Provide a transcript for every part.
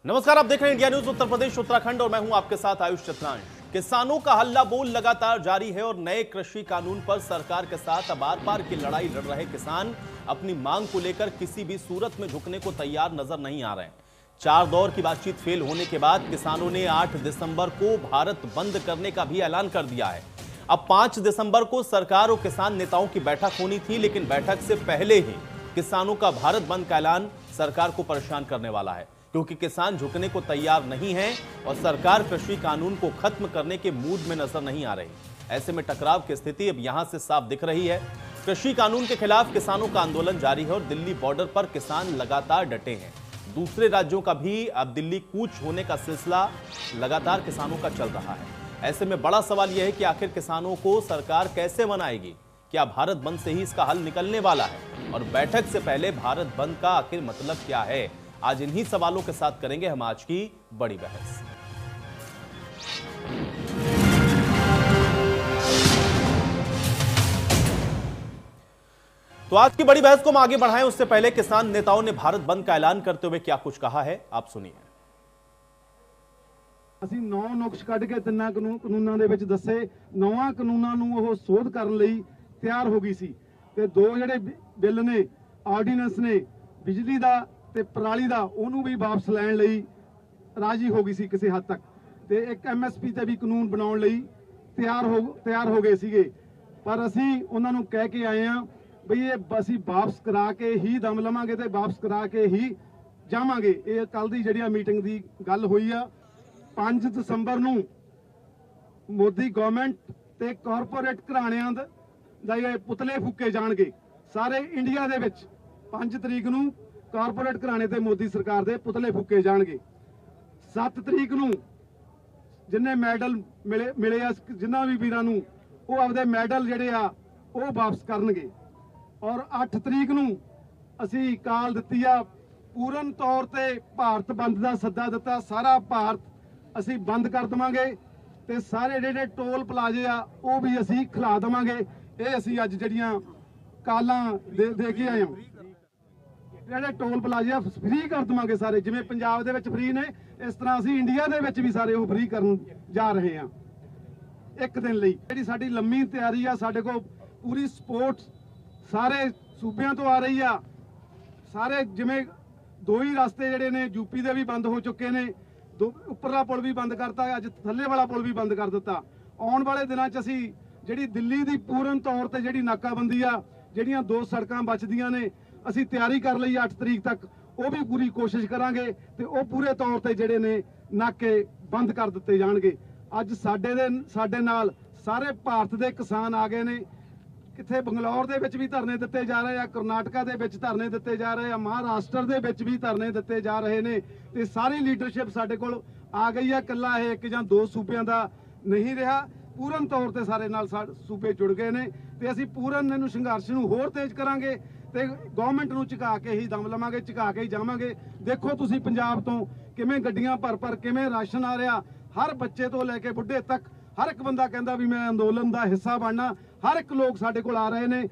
नमस्कार, आप देख रहे हैं इंडिया न्यूज उत्तर प्रदेश उत्तराखंड और मैं हूं आपके साथ आयुष चतुरांश। किसानों का हल्ला बोल लगातार जारी है और नए कृषि कानून पर सरकार के साथ अब आर पार की लड़ाई लड़ रहे किसान अपनी मांग को लेकर किसी भी सूरत में झुकने को तैयार नजर नहीं आ रहे हैं। 4 दौर की बातचीत फेल होने के बाद किसानों ने 8 दिसंबर को भारत बंद करने का भी ऐलान कर दिया है। अब 5 दिसंबर को सरकार और किसान नेताओं की बैठक होनी थी, लेकिन बैठक से पहले ही किसानों का भारत बंद का ऐलान सरकार को परेशान करने वाला है, क्योंकि किसान झुकने को तैयार नहीं है और सरकार कृषि कानून को खत्म करने के मूड में नजर नहीं आ रही। ऐसे में टकराव की स्थिति अब यहां से साफ दिख रही है। कृषि कानून के खिलाफ किसानों का आंदोलन जारी है और दिल्ली बॉर्डर पर किसान लगातार डटे हैं। दूसरे राज्यों का भी अब दिल्ली कूच होने का सिलसिला लगातार किसानों का चल रहा है। ऐसे में बड़ा सवाल यह है कि आखिर किसानों को सरकार कैसे मनाएगी? क्या भारत बंद से ही इसका हल निकलने वाला है? और बैठक से पहले भारत बंद का आखिर मतलब क्या है? आज इन्हीं सवालों के साथ करेंगे हम आज की बड़ी बहस। तो आज की बड़ी बहस को हम आगे बढ़ाएं उससे पहले किसान नेताओं ने भारत बंद का ऐलान करते हुए क्या कुछ कहा है, आप सुनिए। ਅਸੀਂ 9 ਨੁਕਸ ਕੱਢ ਕੇ ਤਿੰਨਾਂ ਕਾਨੂੰਨਾਂ ਦੇ ਵਿੱਚ ਦੱਸੇ 9 ਕਾਨੂੰਨਾਂ ਨੂੰ ਉਹ ਸੋਧ ਕਰਨ ਲਈ ਤਿਆਰ ਹੋ ਗਈ ਸੀ ਤੇ 2 ਜਿਹੜੇ ਬਿੱਲ ਨੇ ਆਰਡੀਨੈਂਸ ਨੇ ਬਿਜਲੀ ਦਾ ਤੇ ਪਰਾਲੀ ਦਾ ਉਹਨੂੰ ਵੀ ਵਾਪਸ ਲੈਣ ਲਈ ਰਾਜੀ ਹੋ ਗਈ ਸੀ ਕਿਸੇ ਹੱਦ ਤੱਕ ਤੇ ਇੱਕ ਐਮਐਸਪੀ ਤੇ ਵੀ ਕਾਨੂੰਨ ਬਣਾਉਣ ਲਈ ਤਿਆਰ ਹੋ ਗਏ ਸੀਗੇ। ਪਰ ਅਸੀਂ ਉਹਨਾਂ ਨੂੰ ਕਹਿ ਕੇ ਆਏ ਆ ਬਈ ਇਹ ਅਸੀਂ ਵਾਪਸ ਕਰਾ ਕੇ ਹੀ ਦਮ ਲਵਾਂਗੇ ਤੇ ਵਾਪਸ ਕਰਾ ਕੇ ਹੀ ਜਾਵਾਂਗੇ। ਇਹ ਕੱਲ ਦੀ ਜਿਹੜੀ ਮੀਟਿੰਗ ਦੀ ਗੱਲ ਹੋਈ ਆ 5 ਦਸੰਬਰ ਨੂੰ ਮੋਦੀ ਗਵਰਨਮੈਂਟ ਤੇ ਕਾਰਪੋਰੇਟ ਘਰਾਣਿਆਂ ਦਾ ਇਹ ਪੁਤਲੇ ਫੂਕੇ ਜਾਣਗੇ ਸਾਰੇ ਇੰਡੀਆ ਦੇ ਵਿੱਚ। 5 ਤਰੀਕ ਨੂੰ ਕਾਰਪੋਰੇਟ ਘਰਾਣੇ ਤੇ ਮੋਦੀ ਸਰਕਾਰ ਦੇ ਪੁਤਲੇ ਫੂਕੇ ਜਾਣਗੇ। 7 ਤਰੀਕ ਨੂੰ ਜਿੰਨੇ ਮੈਡਲ ਮਿਲੇ ਆ ਜਿਨ੍ਹਾਂ ਵੀ ਵੀਰਾਂ ਨੂੰ ਉਹ ਆਪਦੇ ਮੈਡਲ ਜਿਹੜੇ ਆ ਉਹ ਵਾਪਸ ਕਰਨਗੇ। ਔਰ 8 ਤਰੀਕ ਨੂੰ ਅਸੀਂ ਕਾਲ ਦਿੱਤੀ ਆ ਪੂਰਨ ਤੌਰ ਤੇ ਭਾਰਤ ਬੰਦ ਦਾ ਸੱਦਾ ਦਿੱਤਾ। ਸਾਰਾ ਭਾਰਤ ਅਸੀਂ ਬੰਦ ਕਰ ਦਵਾਂਗੇ ਤੇ ਸਾਰੇ ਜਿਹੜੇ ਟੋਲ ਪਲਾਜ਼ੇ ਆ ਉਹ ਵੀ ਅਸੀਂ ਖਿਲਾ ਦਵਾਂਗੇ। ਇਹ ਅਸੀਂ ਅੱਜ ਜਿਹੜੀਆਂ ਕਾਲਾਂ ਦੇ ਕੇ ਆਏ ਹਾਂ ਜਿਹੜੇ ਟੋਲ ਪਲਾਜ਼ੇ ਫ੍ਰੀ ਕਰ ਦਵਾਂਗੇ ਸਾਰੇ, ਜਿਵੇਂ ਪੰਜਾਬ ਦੇ ਵਿੱਚ ਫ੍ਰੀ ਨੇ ਇਸ ਤਰ੍ਹਾਂ ਅਸੀਂ ਇੰਡੀਆ ਦੇ ਵਿੱਚ ਵੀ ਸਾਰੇ ਉਹ ਫ੍ਰੀ ਕਰਨ ਜਾ ਰਹੇ ਹਾਂ ਇੱਕ ਦਿਨ ਲਈ। ਜਿਹੜੀ ਸਾਡੀ ਲੰਮੀ ਤਿਆਰੀ ਆ, ਸਾਡੇ ਕੋਲ ਪੂਰੀ ਸਪੋਰਟ ਸਾਰੇ ਸੂਬਿਆਂ ਤੋਂ ਆ ਰਹੀ ਆ। ਸਾਰੇ ਜਿਵੇਂ 2 ਹੀ ਰਸਤੇ ਜਿਹੜੇ ਨੇ ਯੂਪੀ ਦੇ ਵੀ ਬੰਦ ਹੋ ਚੁੱਕੇ ਨੇ, ਉੱਪਰਲਾ ਪੁਲ ਵੀ ਬੰਦ ਕਰਤਾ, ਅੱਜ ਥੱਲੇ ਵਾਲਾ ਪੁਲ ਵੀ ਬੰਦ ਕਰ ਦਿੱਤਾ। ਆਉਣ ਵਾਲੇ ਦਿਨਾਂ 'ਚ ਅਸੀਂ ਜਿਹੜੀ ਦਿੱਲੀ ਦੀ ਪੂਰਨ ਤੌਰ ਤੇ ਜਿਹੜੀ ਨਾਕਾਬੰਦੀ ਆ, ਜਿਹੜੀਆਂ 2 ਸੜਕਾਂ ਬਚਦੀਆਂ ਨੇ ਅਸੀਂ ਤਿਆਰੀ ਕਰ ਲਈ 8 ਤਰੀਕ ਤੱਕ, ਉਹ ਵੀ ਪੂਰੀ ਕੋਸ਼ਿਸ਼ ਕਰਾਂਗੇ ਤੇ ਉਹ ਪੂਰੇ ਤੌਰ ਤੇ ਜਿਹੜੇ ਨੇ ਨਾਕੇ ਬੰਦ ਕਰ ਦਿੱਤੇ ਜਾਣਗੇ। ਅੱਜ ਸਾਡੇ ਨਾਲ ਸਾਰੇ ਭਾਰਤ ਦੇ ਕਿਸਾਨ ਆ ਗਏ ਨੇ। ਕਿੱਥੇ ਬੰਗਲੌਰ ਦੇ ਵਿੱਚ ਵੀ ਧਰਨੇ ਦਿੱਤੇ ਜਾ ਰਹੇ ਆ, ਕਰਨਾਟਕਾ ਦੇ ਵਿੱਚ ਧਰਨੇ ਦਿੱਤੇ ਜਾ ਰਹੇ ਆ, ਮਹਾਰਾਸ਼ਟਰ ਦੇ ਵਿੱਚ ਵੀ ਧਰਨੇ ਦਿੱਤੇ ਜਾ ਰਹੇ ਨੇ ਤੇ ਸਾਰੀ ਲੀਡਰਸ਼ਿਪ ਸਾਡੇ ਕੋਲ ਆ ਗਈ ਆ। ਇਕੱਲਾ ਇਹ 1 ਜਾਂ 2 ਸੂਬਿਆਂ ਦਾ ਨਹੀਂ ਰਿਹਾ, ਪੂਰਨ ਤੌਰ ਤੇ ਸਾਰੇ ਨਾਲ ਸੂਬੇ ਜੁੜ ਗਏ ਨੇ ਤੇ ਅਸੀਂ ਪੂਰਨ ਇਹਨੂੰ ਸੰਘਰਸ਼ ਨੂੰ ਹੋਰ ਤੇਜ਼ ਕਰਾਂਗੇ ਤੇ ਗਵਰਨਮੈਂਟ ਨੂੰ ਝੁਕਾ ਕੇ ਹੀ ਦਮ ਲਵਾਂਗੇ, ਝੁਕਾ ਕੇ ਹੀ ਜਾਵਾਂਗੇ। ਦੇਖੋ ਤੁਸੀਂ ਪੰਜਾਬ ਤੋਂ ਕਿਵੇਂ ਗੱਡੀਆਂ ਭਰ ਕਿਵੇਂ ਰਾਸ਼ਨ ਆ ਰਿਹਾ, ਹਰ ਬੱਚੇ ਤੋਂ ਲੈ ਕੇ ਬੁੱਢੇ ਤੱਕ ਹਰ ਇੱਕ ਬੰਦਾ ਕਹਿੰਦਾ ਵੀ ਮੈਂ ਅੰਦੋਲਨ ਦਾ ਹਿੱਸਾ ਬਣਨਾ। ਹਰ ਇੱਕ ਲੋਕ ਸਾਡੇ ਕੋਲ ਆ ਰਹੇ ਨੇ।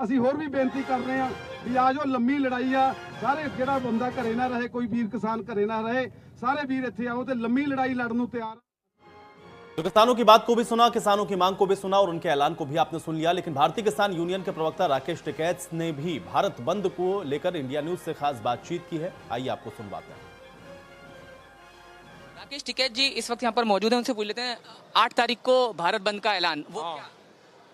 ਅਸੀਂ ਹੋਰ ਵੀ ਬੇਨਤੀ ਕਰ ਰਹੇ ਹਾਂ ਵੀ ਆ ਜੋ ਲੰਮੀ ਲੜਾਈ ਆ, ਸਾਰੇ ਜਿਹੜਾ ਬੰਦਾ ਘਰੇ ਨਾ ਰਹੇ, ਕੋਈ ਵੀਰ ਕਿਸਾਨ ਘਰੇ ना रहे, सारे वीर ਇੱਥੇ आओ ਤੇ लंबी लड़ाई लड़न ਨੂੰ तैयार। तो किसानों की बात को भी सुना, किसानों की मांग को भी सुना और उनके ऐलान को भी आपने सुन लिया, लेकिन भारतीय किसान यूनियन के प्रवक्ता राकेश टिकैत ने भी भारत बंद को लेकर इंडिया न्यूज से खास बातचीत की है। आइए आपको सुनवाते हैं। राकेश टिकैत जी इस वक्त यहाँ पर मौजूद हैं, उनसे पूछ लेते हैं 8 तारीख को भारत बंद का ऐलान वो क्या?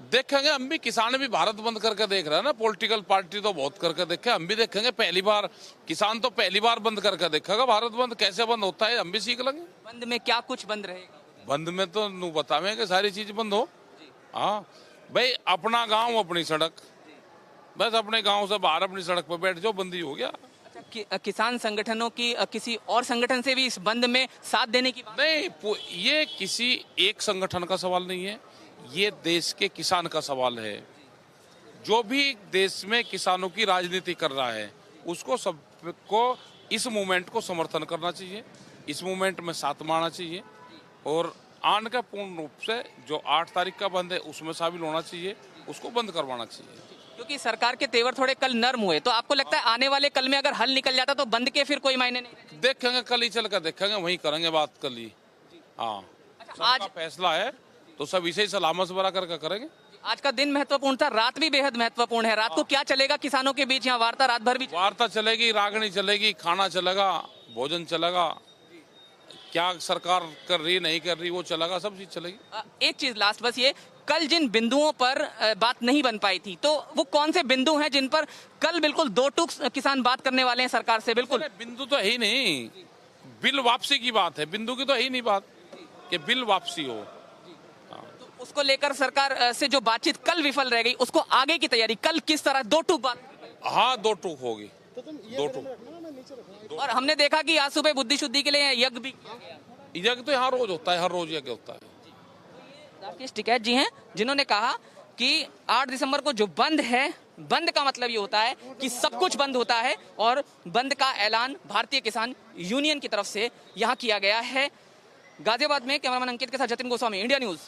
देखेंगे, हम भी किसान भी भारत बंद करके देख रहे हैं ना। पॉलिटिकल पार्टी तो बहुत करके देखे, हम भी देखेंगे। पहली बार किसान तो पहली बार बंद करके देखेगा भारत बंद कैसे बंद होता है, हम भी सीख लेंगे। बंद में क्या कुछ बंद रहेगा? बंद में तो नू बतावेंगे सारी चीज बंद हो। हाँ भाई, अपना गांव अपनी सड़क, बस अपने गांव से बाहर अपनी सड़क पर बैठ जाओ, बंदी हो गया। अच्छा, किसान संगठनों की किसी और संगठन से भी इस बंद में साथ देने की बात नहीं, ये किसी एक संगठन का सवाल नहीं है, ये देश के किसान का सवाल है। जो भी देश में किसानों की राजनीति कर रहा है उसको सबको इस मूवमेंट को समर्थन करना चाहिए, इस मूवमेंट में साथ मारना चाहिए और आन का पूर्ण रूप से जो 8 तारीख का बंद है उसमें शामिल होना चाहिए, उसको बंद करवाना चाहिए। क्योंकि सरकार के तेवर थोड़े कल नर्म हुए, तो आपको लगता है आने वाले कल में अगर हल निकल जाता तो बंद के फिर कोई मायने नहीं? देखेंगे, कल ही चल कर देखेंगे, वहीं करेंगे बात कल ही। हाँ, आज फैसला है तो सब इसे ही सलाह मशवरा करके करेंगे। आज का दिन महत्वपूर्ण था, रात भी बेहद महत्वपूर्ण है। रात को क्या चलेगा किसानों के बीच? यहाँ वार्ता रात भर भी वार्ता चलेगी, रागनी चलेगी, खाना चलेगा, भोजन चलेगा, क्या सरकार कर रही नहीं कर रही वो चलेगा, सब चीज चलेगी। एक चीज लास्ट बस ये, कल जिन बिंदुओं पर बात नहीं बन पाई थी, तो वो कौन से बिंदु हैं जिन पर कल बिल्कुल दो टूक किसान बात करने वाले हैं सरकार से? बिल्कुल बिंदु तो है ही नहीं, बिल वापसी की बात है, बिंदु की तो है ही नहीं बात कि बिल वापसी हो। तो उसको लेकर सरकार से जो बातचीत कल विफल रह गई, उसको आगे की तैयारी कल किस तरह दो टूक बात? हाँ, दो टूक होगी, दो टूक। और हमने देखा कि आज सुबह बुद्धि शुद्धि के लिए यज्ञ भी किया गया। यज्ञ तो यहाँ रोज होता है, हर रोज यज्ञ होता है। राकेश टिकैत जी हैं जिन्होंने कहा कि 8 दिसंबर को जो बंद है, बंद का मतलब ये होता है कि सब कुछ बंद होता है, और बंद का ऐलान भारतीय किसान यूनियन की तरफ से यहां किया गया है। गाजियाबाद में कैमरामैन अंकित के साथ जतिन गोस्वामी, इंडिया न्यूज।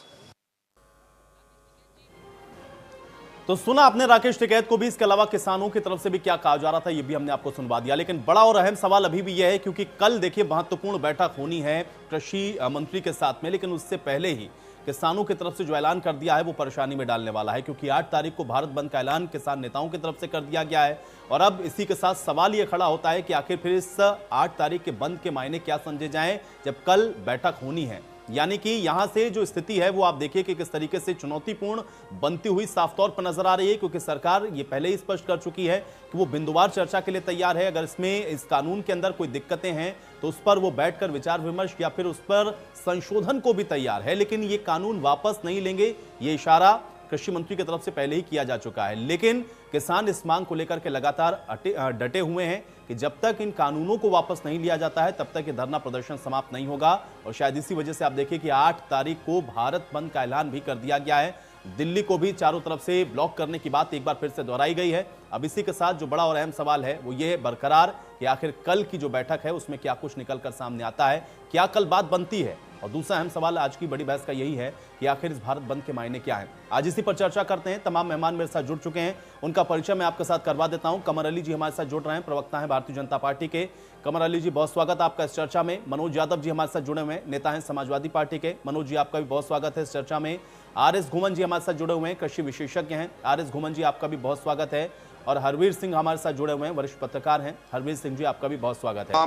तो सुना आपने राकेश टिकैत को भी, इसके अलावा किसानों की तरफ से भी क्या कहा जा रहा था ये भी हमने आपको सुनवा दिया। लेकिन बड़ा और अहम सवाल अभी भी यह है, क्योंकि कल देखिए महत्वपूर्ण बैठक होनी है कृषि मंत्री के साथ में, लेकिन उससे पहले ही किसानों की तरफ से जो ऐलान कर दिया है वो परेशानी में डालने वाला है, क्योंकि 8 तारीख को भारत बंद का ऐलान किसान नेताओं की तरफ से कर दिया गया है। और अब इसी के साथ सवाल ये खड़ा होता है कि आखिर फिर इस 8 तारीख के बंद के मायने क्या समझे जाएं, जब कल बैठक होनी है। यानी कि यहां से जो स्थिति है वो आप देखिए कि किस तरीके से चुनौतीपूर्ण बनती हुई साफ तौर पर नजर आ रही है, क्योंकि सरकार ये पहले ही स्पष्ट कर चुकी है कि वो बिंदुवार चर्चा के लिए तैयार है। अगर इसमें इस कानून के अंदर कोई दिक्कतें हैं तो उस पर वो बैठकर विचार विमर्श या फिर उस पर संशोधन को भी तैयार है, लेकिन ये कानून वापस नहीं लेंगे, ये इशारा कृषि मंत्री की तरफ से पहले ही किया जा चुका है। लेकिन किसान इस मांग को लेकर के लगातार डटे हुए हैं कि जब तक इन कानूनों को वापस नहीं लिया जाता है तब तक ये धरना प्रदर्शन समाप्त नहीं होगा। और शायद इसी वजह से आप देखिए कि 8 तारीख को भारत बंद का ऐलान भी कर दिया गया है। दिल्ली को भी चारों तरफ से ब्लॉक करने की बात एक बार फिर से दोहराई गई है। अब इसी के साथ जो बड़ा और अहम सवाल है वो ये बरकरार कि आखिर कल की जो बैठक है उसमें क्या कुछ निकलकर सामने आता है, क्या कल बात बनती है। और दूसरा अहम सवाल आज की बड़ी बहस का यही है कि आखिर इस भारत बंद के मायने क्या है। आज इसी पर चर्चा करते हैं। तमाम मेहमान मेरे साथ जुड़ चुके हैं, उनका परिचय मैं आपके साथ करवा देता हूं। कमर अली जी हमारे साथ जुड़ रहे हैं, प्रवक्ता हैं भारतीय जनता पार्टी के। कमर अली जी, बहुत स्वागत आपका इस चर्चा में। मनोज यादव जी हमारे साथ जुड़े हुए हैं, नेता हैं समाजवादी पार्टी के। मनोज जी, आपका भी बहुत स्वागत है इस चर्चा में। आर.एस. घुमन जी हमारे साथ जुड़े हुए हैं, कृषि विशेषज्ञ हैं। आर.एस. घुमन जी, आपका भी बहुत स्वागत है। और हरवीर सिंह हमारे साथ जुड़े हुए हैं, वरिष्ठ पत्रकार हैं। हरवीर सिंह जी, आपका भी बहुत स्वागत है।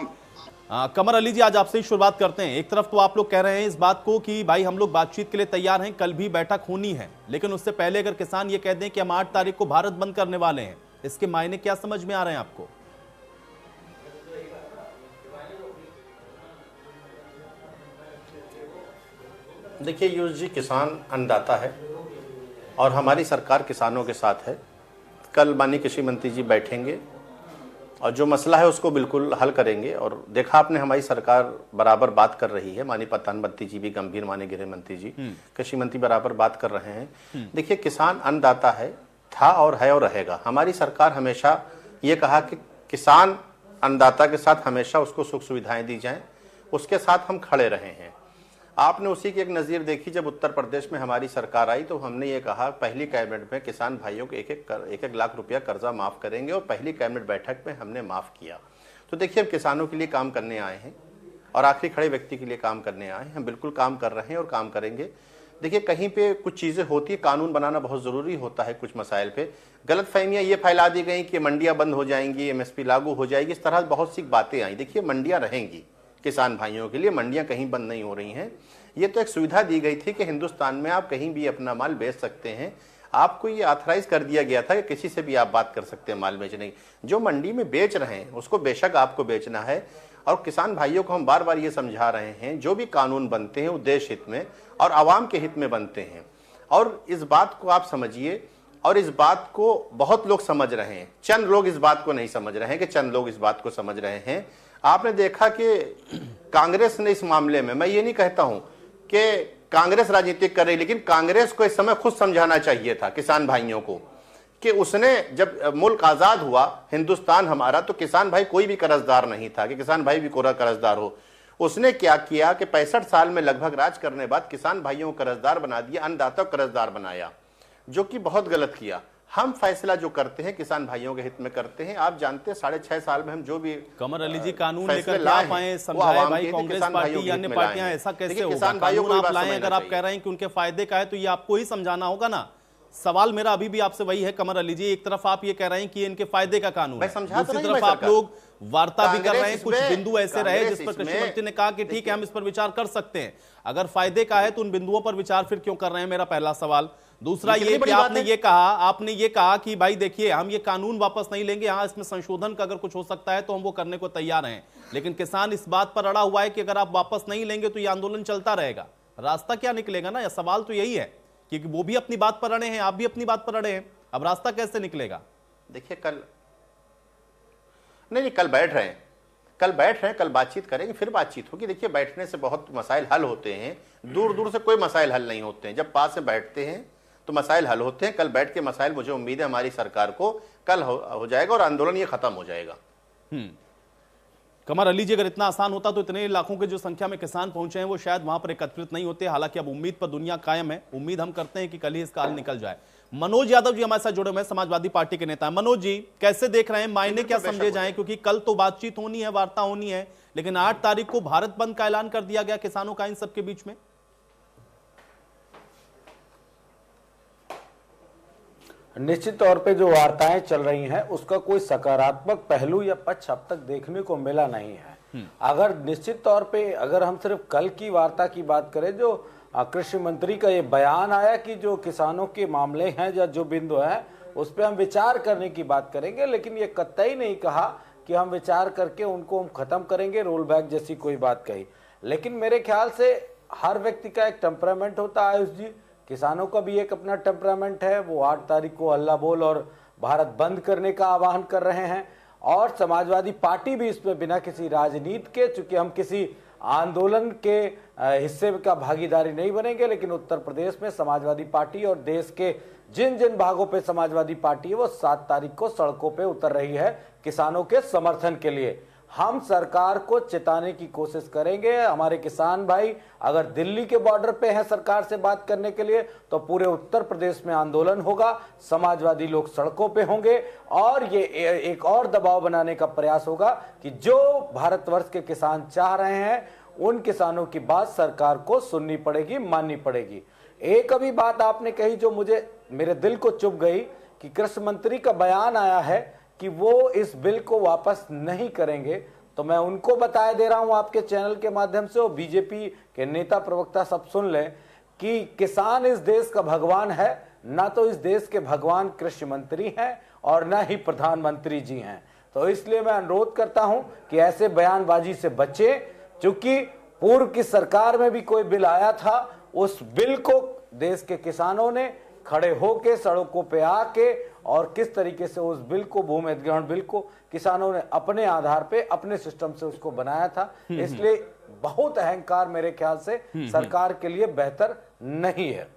कमर अली जी, आज आपसे ही शुरुआत करते हैं। एक तरफ तो आप लोग कह रहे हैं इस बात को कि भाई हम लोग बातचीत के लिए तैयार हैं, कल भी बैठक होनी है, लेकिन उससे पहले अगर किसान ये कह दें कि हम 8 तारीख को भारत बंद करने वाले हैं, इसके मायने क्या समझ में आ रहे हैं आपको? देखिए यूज जी, किसान अन्नदाता है और हमारी सरकार किसानों के साथ है। कल माननीय कृषि मंत्री जी बैठेंगे और जो मसला है उसको बिल्कुल हल करेंगे। और देखा आपने, हमारी सरकार बराबर बात कर रही है। माननीय प्रधानमंत्री जी भी गंभीर, माननीय गृह मंत्री जी, कृषि मंत्री बराबर बात कर रहे हैं। देखिए, किसान अन्नदाता है, था और है और रहेगा। हमारी सरकार हमेशा ये कहा कि किसान अन्नदाता के साथ हमेशा उसको सुख सुविधाएं दी जाएं, उसके साथ हम खड़े रहे हैं। आपने उसी की एक नज़ीर देखी, जब उत्तर प्रदेश में हमारी सरकार आई तो हमने ये कहा पहली कैबिनेट में किसान भाइयों को एक लाख रुपया कर्जा माफ़ करेंगे, और पहली कैबिनेट बैठक में हमने माफ़ किया। तो देखिए, हम किसानों के लिए काम करने आए हैं और आखिरी खड़े व्यक्ति के लिए काम करने आए हैं। हम बिल्कुल काम कर रहे हैं और काम करेंगे। देखिए, कहीं पे कुछ चीज़ें होती है, कानून बनाना बहुत ज़रूरी होता है। कुछ मसाइल पे गलतफहमियाँ ये फैला दी गई कि मंडियाँ बंद हो जाएंगी, MSP लागू हो जाएगी, इस तरह बहुत सी बातें आई। देखिए, मंडियाँ रहेंगी किसान भाइयों के लिए, मंडियां कहीं बंद नहीं हो रही हैं। ये तो एक सुविधा दी गई थी कि हिंदुस्तान में आप कहीं भी अपना माल बेच सकते हैं। आपको ये ऑथराइज कर दिया गया था कि किसी से भी आप बात कर सकते हैं माल बेचने की। जो मंडी में बेच रहे हैं उसको बेशक आपको बेचना है। और किसान भाइयों को हम बार बार ये समझा रहे हैं, जो भी कानून बनते हैं वो देश हित में और आवाम के हित में बनते हैं। और इस बात को आप समझिए, और इस बात को बहुत लोग समझ रहे हैं, चंद लोग इस बात को नहीं समझ रहे हैं कि चंद लोग इस बात को समझ रहे हैं। आपने देखा कि कांग्रेस ने इस मामले में, मैं ये नहीं कहता हूं कि कांग्रेस राजनीति कर रही, लेकिन कांग्रेस को इस समय खुद समझाना चाहिए था किसान भाइयों को कि उसने, जब मुल्क आजाद हुआ, हिंदुस्तान हमारा, तो किसान भाई कोई भी कर्जदार नहीं था कि किसान भाई भी कोरा कर्जदार हो। उसने क्या किया कि 65 साल में लगभग राज करने बाद किसान भाइयों को कर्जदार बना दिया, अन्नदाता को कर्जदार बनाया, जो कि बहुत गलत किया। हम फैसला जो करते हैं किसान भाइयों के हित में करते हैं। आप जानते हैं 6.5 साल में हम जो भी कमर अली जी कानून फैसले लेकर लाए आप आए, हैं, वो समझाए आवाम भाई के, कांग्रेस किसान भाइयों पार्टी के या हित अन्य में पार्टियां, लाए हैं। ऐसा कैसे देखिए, होगा? किसान भाइयों को कानून भी आप बात लाए, अगर समझना आप कह रहे हैं कि उनके फायदे का है तो ये आपको ही समझाना होगा ना। सवाल मेरा अभी भी आपसे वही है कमर अली जी, एक तरफ आप ये कह रहे हैं कि इनके फायदे का कानून है, दूसरी तरफ आप लोग वार्ता भी कर रहे हैं, कुछ बिंदु ऐसे रहे जिस पर कृषि मंत्री ने कहा कि ठीक है हम इस पर विचार कर सकते हैं। अगर फायदे का है तो उन बिंदुओं पर विचार फिर क्यों कर रहे हैं, मेरा पहला सवाल। दूसरा ये कि आपने ये कहा कि भाई देखिए हम ये कानून वापस नहीं लेंगे, हाँ इसमें संशोधन का अगर कुछ हो सकता है तो हम वो करने को तैयार हैं, लेकिन किसान इस बात पर अड़ा हुआ है कि अगर आप वापस नहीं लेंगे तो ये आंदोलन चलता रहेगा। रास्ता क्या निकलेगा ना, या सवाल तो यही है कि वो भी अपनी बात पर अड़े हैं, आप भी अपनी बात पर अड़े हैं, अब रास्ता कैसे निकलेगा? देखिए कल नहीं, कल बैठ रहे हैं, कल बातचीत करेंगे, फिर बातचीत होगी। देखिए बैठने से बहुत मसाइल हल होते हैं, दूर दूर से कोई मसाइल हल नहीं होते हैं, जब पास में बैठते हैं तो मसाइल हल होते हैं। कल बैठ के मसाइल, मुझे उम्मीद है हमारी सरकार को कल हो जाएगा और आंदोलन ये खत्म हो जाएगा। कमर अली जी, अगर इतना आसान होता तो इतने लाखों के जो संख्या में किसान पहुंचे हैं वो शायद वहां पर एकत्रित नहीं होते। हालांकि अब उम्मीद पर दुनिया कायम है, उम्मीद हम करते हैं कि कल ही इसका हल निकल जाए। मनोज यादव जी हमारे साथ जुड़े हुए हैं, समाजवादी पार्टी के नेता हैं। मनोज जी कैसे देख रहे हैं, मायने क्या समझे जाएं, क्योंकि कल तो बातचीत होनी है, वार्ता होनी है, लेकिन 8 तारीख को भारत बंद का ऐलान कर दिया गया किसानों का इन सबके बीच में। निश्चित तौर पे जो वार्ताएं चल रही हैं उसका कोई सकारात्मक पहलू या पक्ष अब तक देखने को मिला नहीं है। अगर निश्चित तौर पे अगर हम सिर्फ कल की वार्ता की बात करें, जो कृषि मंत्री का ये बयान आया कि जो किसानों के मामले हैं या जो बिंदु है उस पर हम विचार करने की बात करेंगे, लेकिन ये कतई नहीं कहा कि हम विचार करके उनको हम खत्म करेंगे, रोल बैक जैसी कोई बात कही। लेकिन मेरे ख्याल से हर व्यक्ति का एक टेम्परामेंट होता है आयुष जी, किसानों का भी एक अपना टेम्परामेंट है। वो 8 तारीख को हल्ला बोल और भारत बंद करने का आह्वान कर रहे हैं, और समाजवादी पार्टी भी इसमें बिना किसी राजनीति के, चूंकि हम किसी आंदोलन के हिस्से का भागीदारी नहीं बनेंगे, लेकिन उत्तर प्रदेश में समाजवादी पार्टी और देश के जिन जिन भागों पे समाजवादी पार्टी है वो 7 तारीख को सड़कों पे उतर रही है किसानों के समर्थन के लिए। हम सरकार को चिताने की कोशिश करेंगे। हमारे किसान भाई अगर दिल्ली के बॉर्डर पे हैं सरकार से बात करने के लिए, तो पूरे उत्तर प्रदेश में आंदोलन होगा, समाजवादी लोग सड़कों पे होंगे, और ये एक और दबाव बनाने का प्रयास होगा कि जो भारतवर्ष के किसान चाह रहे हैं उन किसानों की बात सरकार को सुननी पड़ेगी, माननी पड़ेगी। एक अभी बात आपने कही जो मेरे दिल को चुभ गई कि कृषि मंत्री का बयान आया है कि वो इस बिल को वापस नहीं करेंगे। तो मैं उनको बताया दे रहा हूं आपके चैनल के माध्यम से, और बीजेपी के नेता प्रवक्ता सब सुन लें कि किसान इस देश का भगवान है, ना तो इस देश के भगवान कृषि मंत्री हैं और ना ही प्रधानमंत्री जी हैं। तो इसलिए मैं अनुरोध करता हूं कि ऐसे बयानबाजी से बचें, क्योंकि पूर्व की सरकार में भी कोई बिल आया था, उस बिल को देश के किसानों ने खड़े होके सड़कों पे आके, और किस तरीके से उस बिल को, भूमि अधिग्रहण बिल को किसानों ने अपने आधार पे अपने सिस्टम से उसको बनाया था। इसलिए बहुत अहंकार मेरे ख्याल से सरकार के लिए बेहतर नहीं है।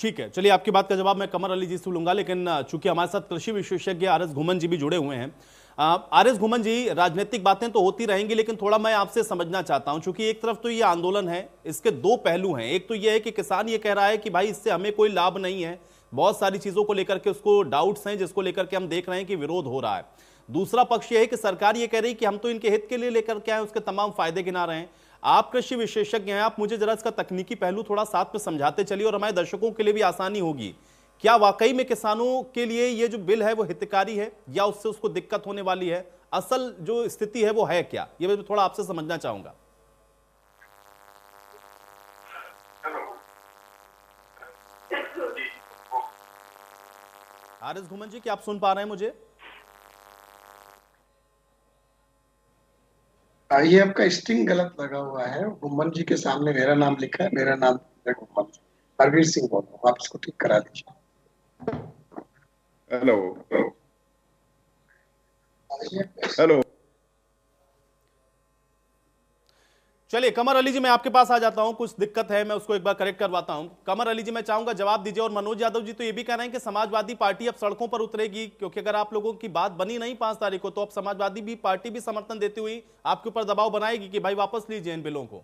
ठीक है, चलिए आपकी बात का जवाब मैं कमर अली जी से लूंगा, लेकिन चूंकि हमारे साथ कृषि विशेषज्ञ आर एस घुमन जी भी जुड़े हुए हैं। आर एस घुमन जी, राजनीतिक बातें तो होती रहेंगी, लेकिन थोड़ा मैं आपसे समझना चाहता हूं, चूंकि एक तरफ तो ये आंदोलन है, इसके 2 पहलू हैं। एक तो ये है कि किसान ये कह रहा है कि भाई इससे हमें कोई लाभ नहीं है, बहुत सारी चीजों को लेकर के उसको डाउट्स हैं, जिसको लेकर के हम देख रहे हैं कि विरोध हो रहा है। दूसरा पक्ष ये है कि सरकार ये कह रही है कि हम तो इनके हित के लिए लेकर के आए, उसके तमाम फायदे गिना रहे हैं। आप कृषि विशेषज्ञ हैं, आप मुझे जरा इसका तकनीकी पहलू थोड़ा साथ में समझाते चलिए, और हमारे दर्शकों के लिए भी आसानी होगी। क्या वाकई में किसानों के लिए ये जो बिल है वो हितकारी है, या उससे उसको दिक्कत होने वाली है? असल जो स्थिति है वो है क्या, ये मैं थोड़ा आपसे समझना चाहूंगा। आर एस घुमन जी, क्या आप सुन पा रहे हैं मुझे? ये आपका स्ट्रिंग गलत लगा हुआ है। घुमन जी के सामने मेरा नाम लिखा है, मेरा नाम घुमन, हरवीर सिंह बोल रहा हूँ, आप इसको ठीक करा दीजिए। Hello hello. चलिए कमर अली जी, मैं आपके पास आ जाता हूं, कुछ दिक्कत है, मैं उसको एक बार करेक्ट करवाता हूं। कमर अली जी, मैं चाहूंगा जवाब दीजिए। और मनोज यादव जी तो ये भी कह रहे हैं कि समाजवादी पार्टी अब सड़कों पर उतरेगी, क्योंकि अगर आप लोगों की बात बनी नहीं 5 तारीख को, तो अब समाजवादी भी पार्टी भी समर्थन देती हुई आपके ऊपर दबाव बनाएगी कि भाई वापस लीजिए इन बिलों को।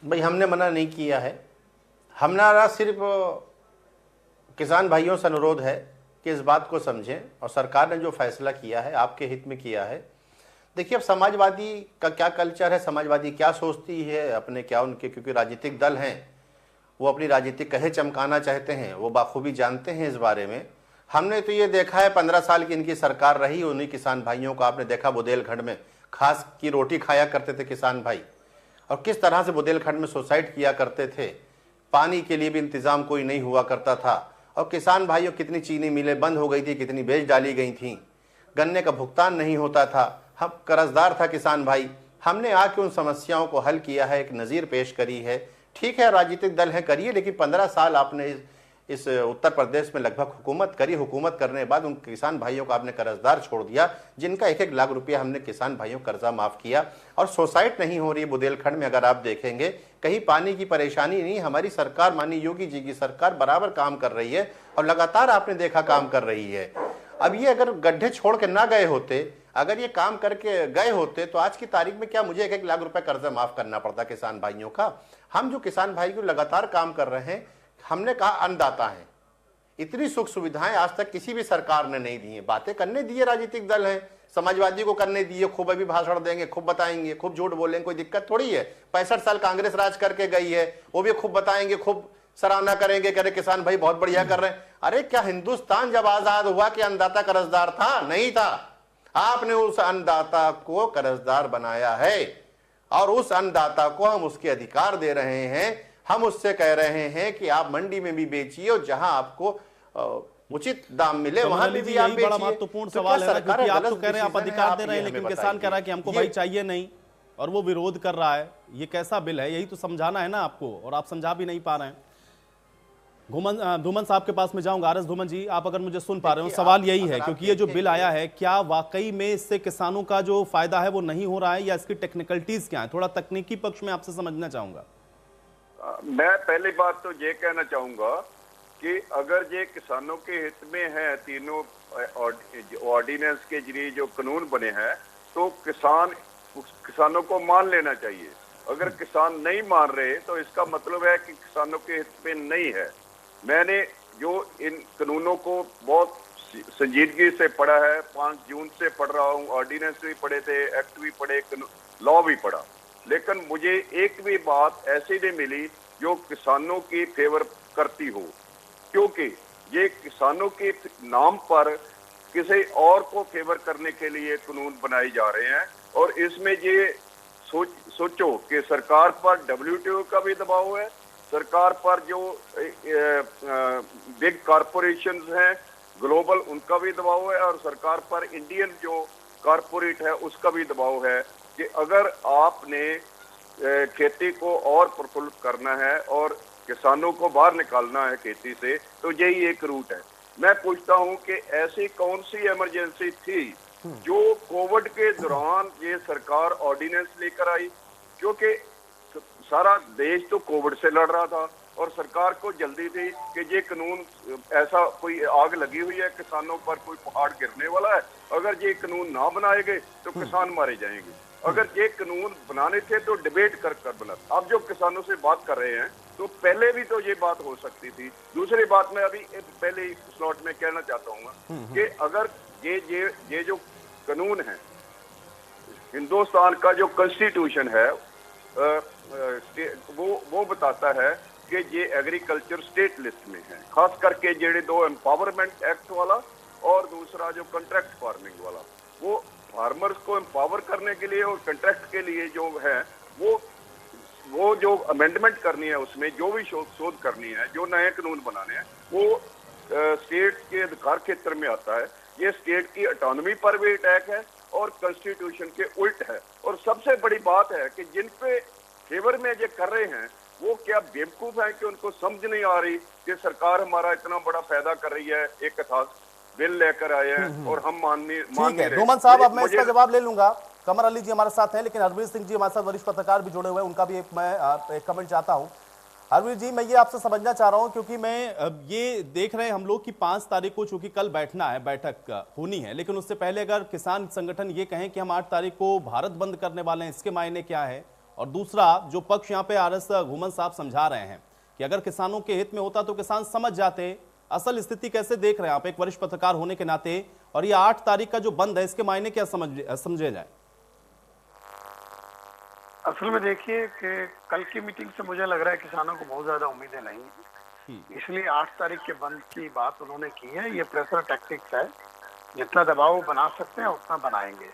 भाई हमने मना नहीं किया है। हमारा सिर्फ किसान भाइयों से अनुरोध है कि इस बात को समझें और सरकार ने जो फैसला किया है आपके हित में किया है। देखिए अब समाजवादी का क्या कल्चर है, समाजवादी क्या सोचती है अपने, क्या उनके, क्योंकि राजनीतिक दल हैं वो अपनी राजनीतिक कहे चमकाना चाहते हैं, वो बाखूबी जानते हैं इस बारे में। हमने तो ये देखा है 15 साल की इनकी सरकार रही, उन्हीं किसान भाइयों को आपने देखा बुंदेलखंड में खास की रोटी खाया करते थे किसान भाई, और किस तरह से बुंदेलखंड में सुसाइड किया करते थे। पानी के लिए भी इंतजाम कोई नहीं हुआ करता था, और किसान भाइयों कितनी चीनी मिलें बंद हो गई थी, कितनी बेच डाली गई थी, गन्ने का भुगतान नहीं होता था, हम कर्जदार था किसान भाई। हमने आके उन समस्याओं को हल किया है, एक नज़ीर पेश करी है। ठीक है राजनीतिक दल है करिए, लेकिन 15 साल आपने इस उत्तर प्रदेश में लगभग हुकूमत करी। हुकूमत करने के बाद उन किसान भाइयों को आपने कर्जदार छोड़ दिया, जिनका 1-1 लाख रुपया हमने किसान भाइयों कर्जा माफ किया, और सोसाइट नहीं हो रही बुंदेलखंड में। अगर आप देखेंगे कहीं पानी की परेशानी नहीं, हमारी सरकार माननीय योगी जी की सरकार बराबर काम कर रही है और लगातार आपने देखा काम कर रही है। अब ये अगर गड्ढे छोड़ के ना गए होते, अगर ये काम करके गए होते, तो आज की तारीख में क्या मुझे 1-1 लाख रुपए कर्जा माफ करना पड़ता किसान भाइयों का। हम जो किसान भाई को लगातार काम कर रहे हैं, हमने कहा अन्नदाता हैं, इतनी सुख सुविधाएं आज तक किसी भी सरकार ने नहीं दी है। बातें करने दिए राजनीतिक दल हैं, समाजवादी को करने दिए, खूब अभी भाषण देंगे, खूब बताएंगे, खूब झूठ बोलेंगे, कोई दिक्कत थोड़ी है। 65 साल कांग्रेस राज करके गई है, वो भी खूब बताएंगे, खूब सराहना करेंगे, कह रहे किसान भाई बहुत बढ़िया कर रहे हैं। अरे क्या हिंदुस्तान जब आजाद हुआ कि अन्नदाता कर्जदार था? नहीं था। आपने उस अन्नदाता को कर्जदार बनाया है, और उस अन्नदाता को हम उसके अधिकार दे रहे हैं। हम उससे कह रहे हैं कि आप मंडी में भी बेचिए, और जहां आपको उचित दाम मिले वहां भी आप बेचिए। बड़ा महत्वपूर्ण सवाल है, क्योंकि आप तो कह रहे हैं आप अधिकार दे रहे हैं, लेकिन किसान कह रहा है कि हमको भाई चाहिए नहीं, और वो विरोध कर रहा है। ये कैसा बिल है? यही तो समझाना है ना आपको, और आप समझा भी नहीं पा रहे हैं। धूमन साहब के पास में जाऊंगा। आरएस धूमन जी, आप अगर मुझे सुन पा रहे हो, सवाल यही है, क्योंकि ये जो बिल आया है, क्या वाकई में इससे किसानों का जो फायदा है वो नहीं हो रहा है, या इसकी टेक्निकलिटीज क्या है? थोड़ा तकनीकी पक्ष में आपसे समझना चाहूंगा। मैं पहली बात तो ये कहना चाहूंगा कि अगर ये किसानों के हित में है, तीनों ऑर्डिनेंस के जरिए जो कानून बने हैं, तो किसानों को मान लेना चाहिए। अगर किसान नहीं मान रहे तो इसका मतलब है कि किसानों के हित में नहीं है। मैंने जो इन कानूनों को बहुत संजीदगी से पढ़ा है, 5 जून से पढ़ रहा हूँ, ऑर्डिनेंस भी पढ़े थे, एक्ट भी पढ़े, लॉ भी पढ़ा, लेकिन मुझे एक भी बात ऐसी नहीं मिली जो किसानों की फेवर करती हो, क्योंकि ये किसानों के नाम पर किसी और को फेवर करने के लिए कानून बनाए जा रहे हैं। और इसमें ये सोचो कि सरकार पर WTO का भी दबाव है, सरकार पर जो बिग कॉरपोरेशंस हैं ग्लोबल उनका भी दबाव है, और सरकार पर इंडियन जो कॉरपोरेट है उसका भी दबाव है कि अगर आपने खेती को और प्रफुल्लित करना है और किसानों को बाहर निकालना है खेती से, तो यही एक रूट है। मैं पूछता हूं कि ऐसी कौन सी इमरजेंसी थी जो कोविड के दौरान ये सरकार ऑर्डिनेंस लेकर आई, क्योंकि सारा देश तो कोविड से लड़ रहा था और सरकार को जल्दी थी कि ये कानून, ऐसा कोई आग लगी हुई है किसानों पर, कोई पहाड़ गिरने वाला है, अगर ये कानून ना बनाए गए तो किसान मारे जाएंगे। अगर ये कानून बनाने थे तो डिबेट कर बना। अब जो किसानों से बात कर रहे हैं तो पहले भी तो ये बात हो सकती थी। दूसरी बात मैं अभी पहले स्लॉट में कहना चाहता हूँ कि अगर ये जो कानून है, हिंदुस्तान का जो कॉन्स्टिट्यूशन है वो बताता है कि ये एग्रीकल्चर स्टेट लिस्ट में है, खास करके जेडे 2 एम्पावरमेंट एक्ट वाला और दूसरा जो कॉन्ट्रैक्ट फार्मिंग वाला, वो फार्मर्स को एम्पावर करने के लिए और कॉन्ट्रैक्ट के लिए जो है वो जो अमेंडमेंट करनी है, उसमें जो भी शोध करनी है, जो नए कानून बनाने हैं, वो स्टेट के अधिकार क्षेत्र में आता है। ये स्टेट की ऑटोनॉमी पर भी अटैक है और कॉन्स्टिट्यूशन के उल्ट है। और सबसे बड़ी बात है कि जिन पे फेवर में ये कर रहे हैं वो क्या बेवकूफ है कि उनको समझ नहीं आ रही कि सरकार हमारा इतना बड़ा फायदा कर रही है, एक बिल लेकर आए हैं और हम मान नहीं। धूमन साहब, अब मैं इसका जवाब ले लूंगा। कमर अली जी हमारे साथ हैं, लेकिन हरवीर सिंह जी हमारे साथ वरिष्ठ पत्रकार भी जुड़े हुए हैं, उनका भी एक कमेंट चाहता हूं। हरवीर जी, मैं ये आपसे समझना चाह रहा हूं, क्योंकि मैं ये देख रहे हैं हम लोग कि 5 तारीख को चूंकि कल बैठना है, बैठक होनी है, लेकिन उससे पहले अगर किसान संगठन ये कहें कि हम 8 तारीख को भारत बंद करने वाले हैं, इसके मायने क्या है? और दूसरा जो पक्ष यहाँ पे आरएस घुमन साहब समझा रहे हैं कि अगर किसानों के हित में होता तो किसान समझ जाते। असल स्थिति कैसे देख रहे हैं आप एक वरिष्ठ पत्रकार होने के नाते, और ये 8 तारीख का जो बंद है इसके मायने क्या समझे जाए? असल में देखिए कि कल की मीटिंग से मुझे लग रहा है किसानों को बहुत ज्यादा उम्मीदें नहीं है, इसलिए 8 तारीख के बंद की बात उन्होंने की है। ये प्रेशर टैक्टिक्स है, जितना दबाव बना सकते हैं उतना बनाएंगे।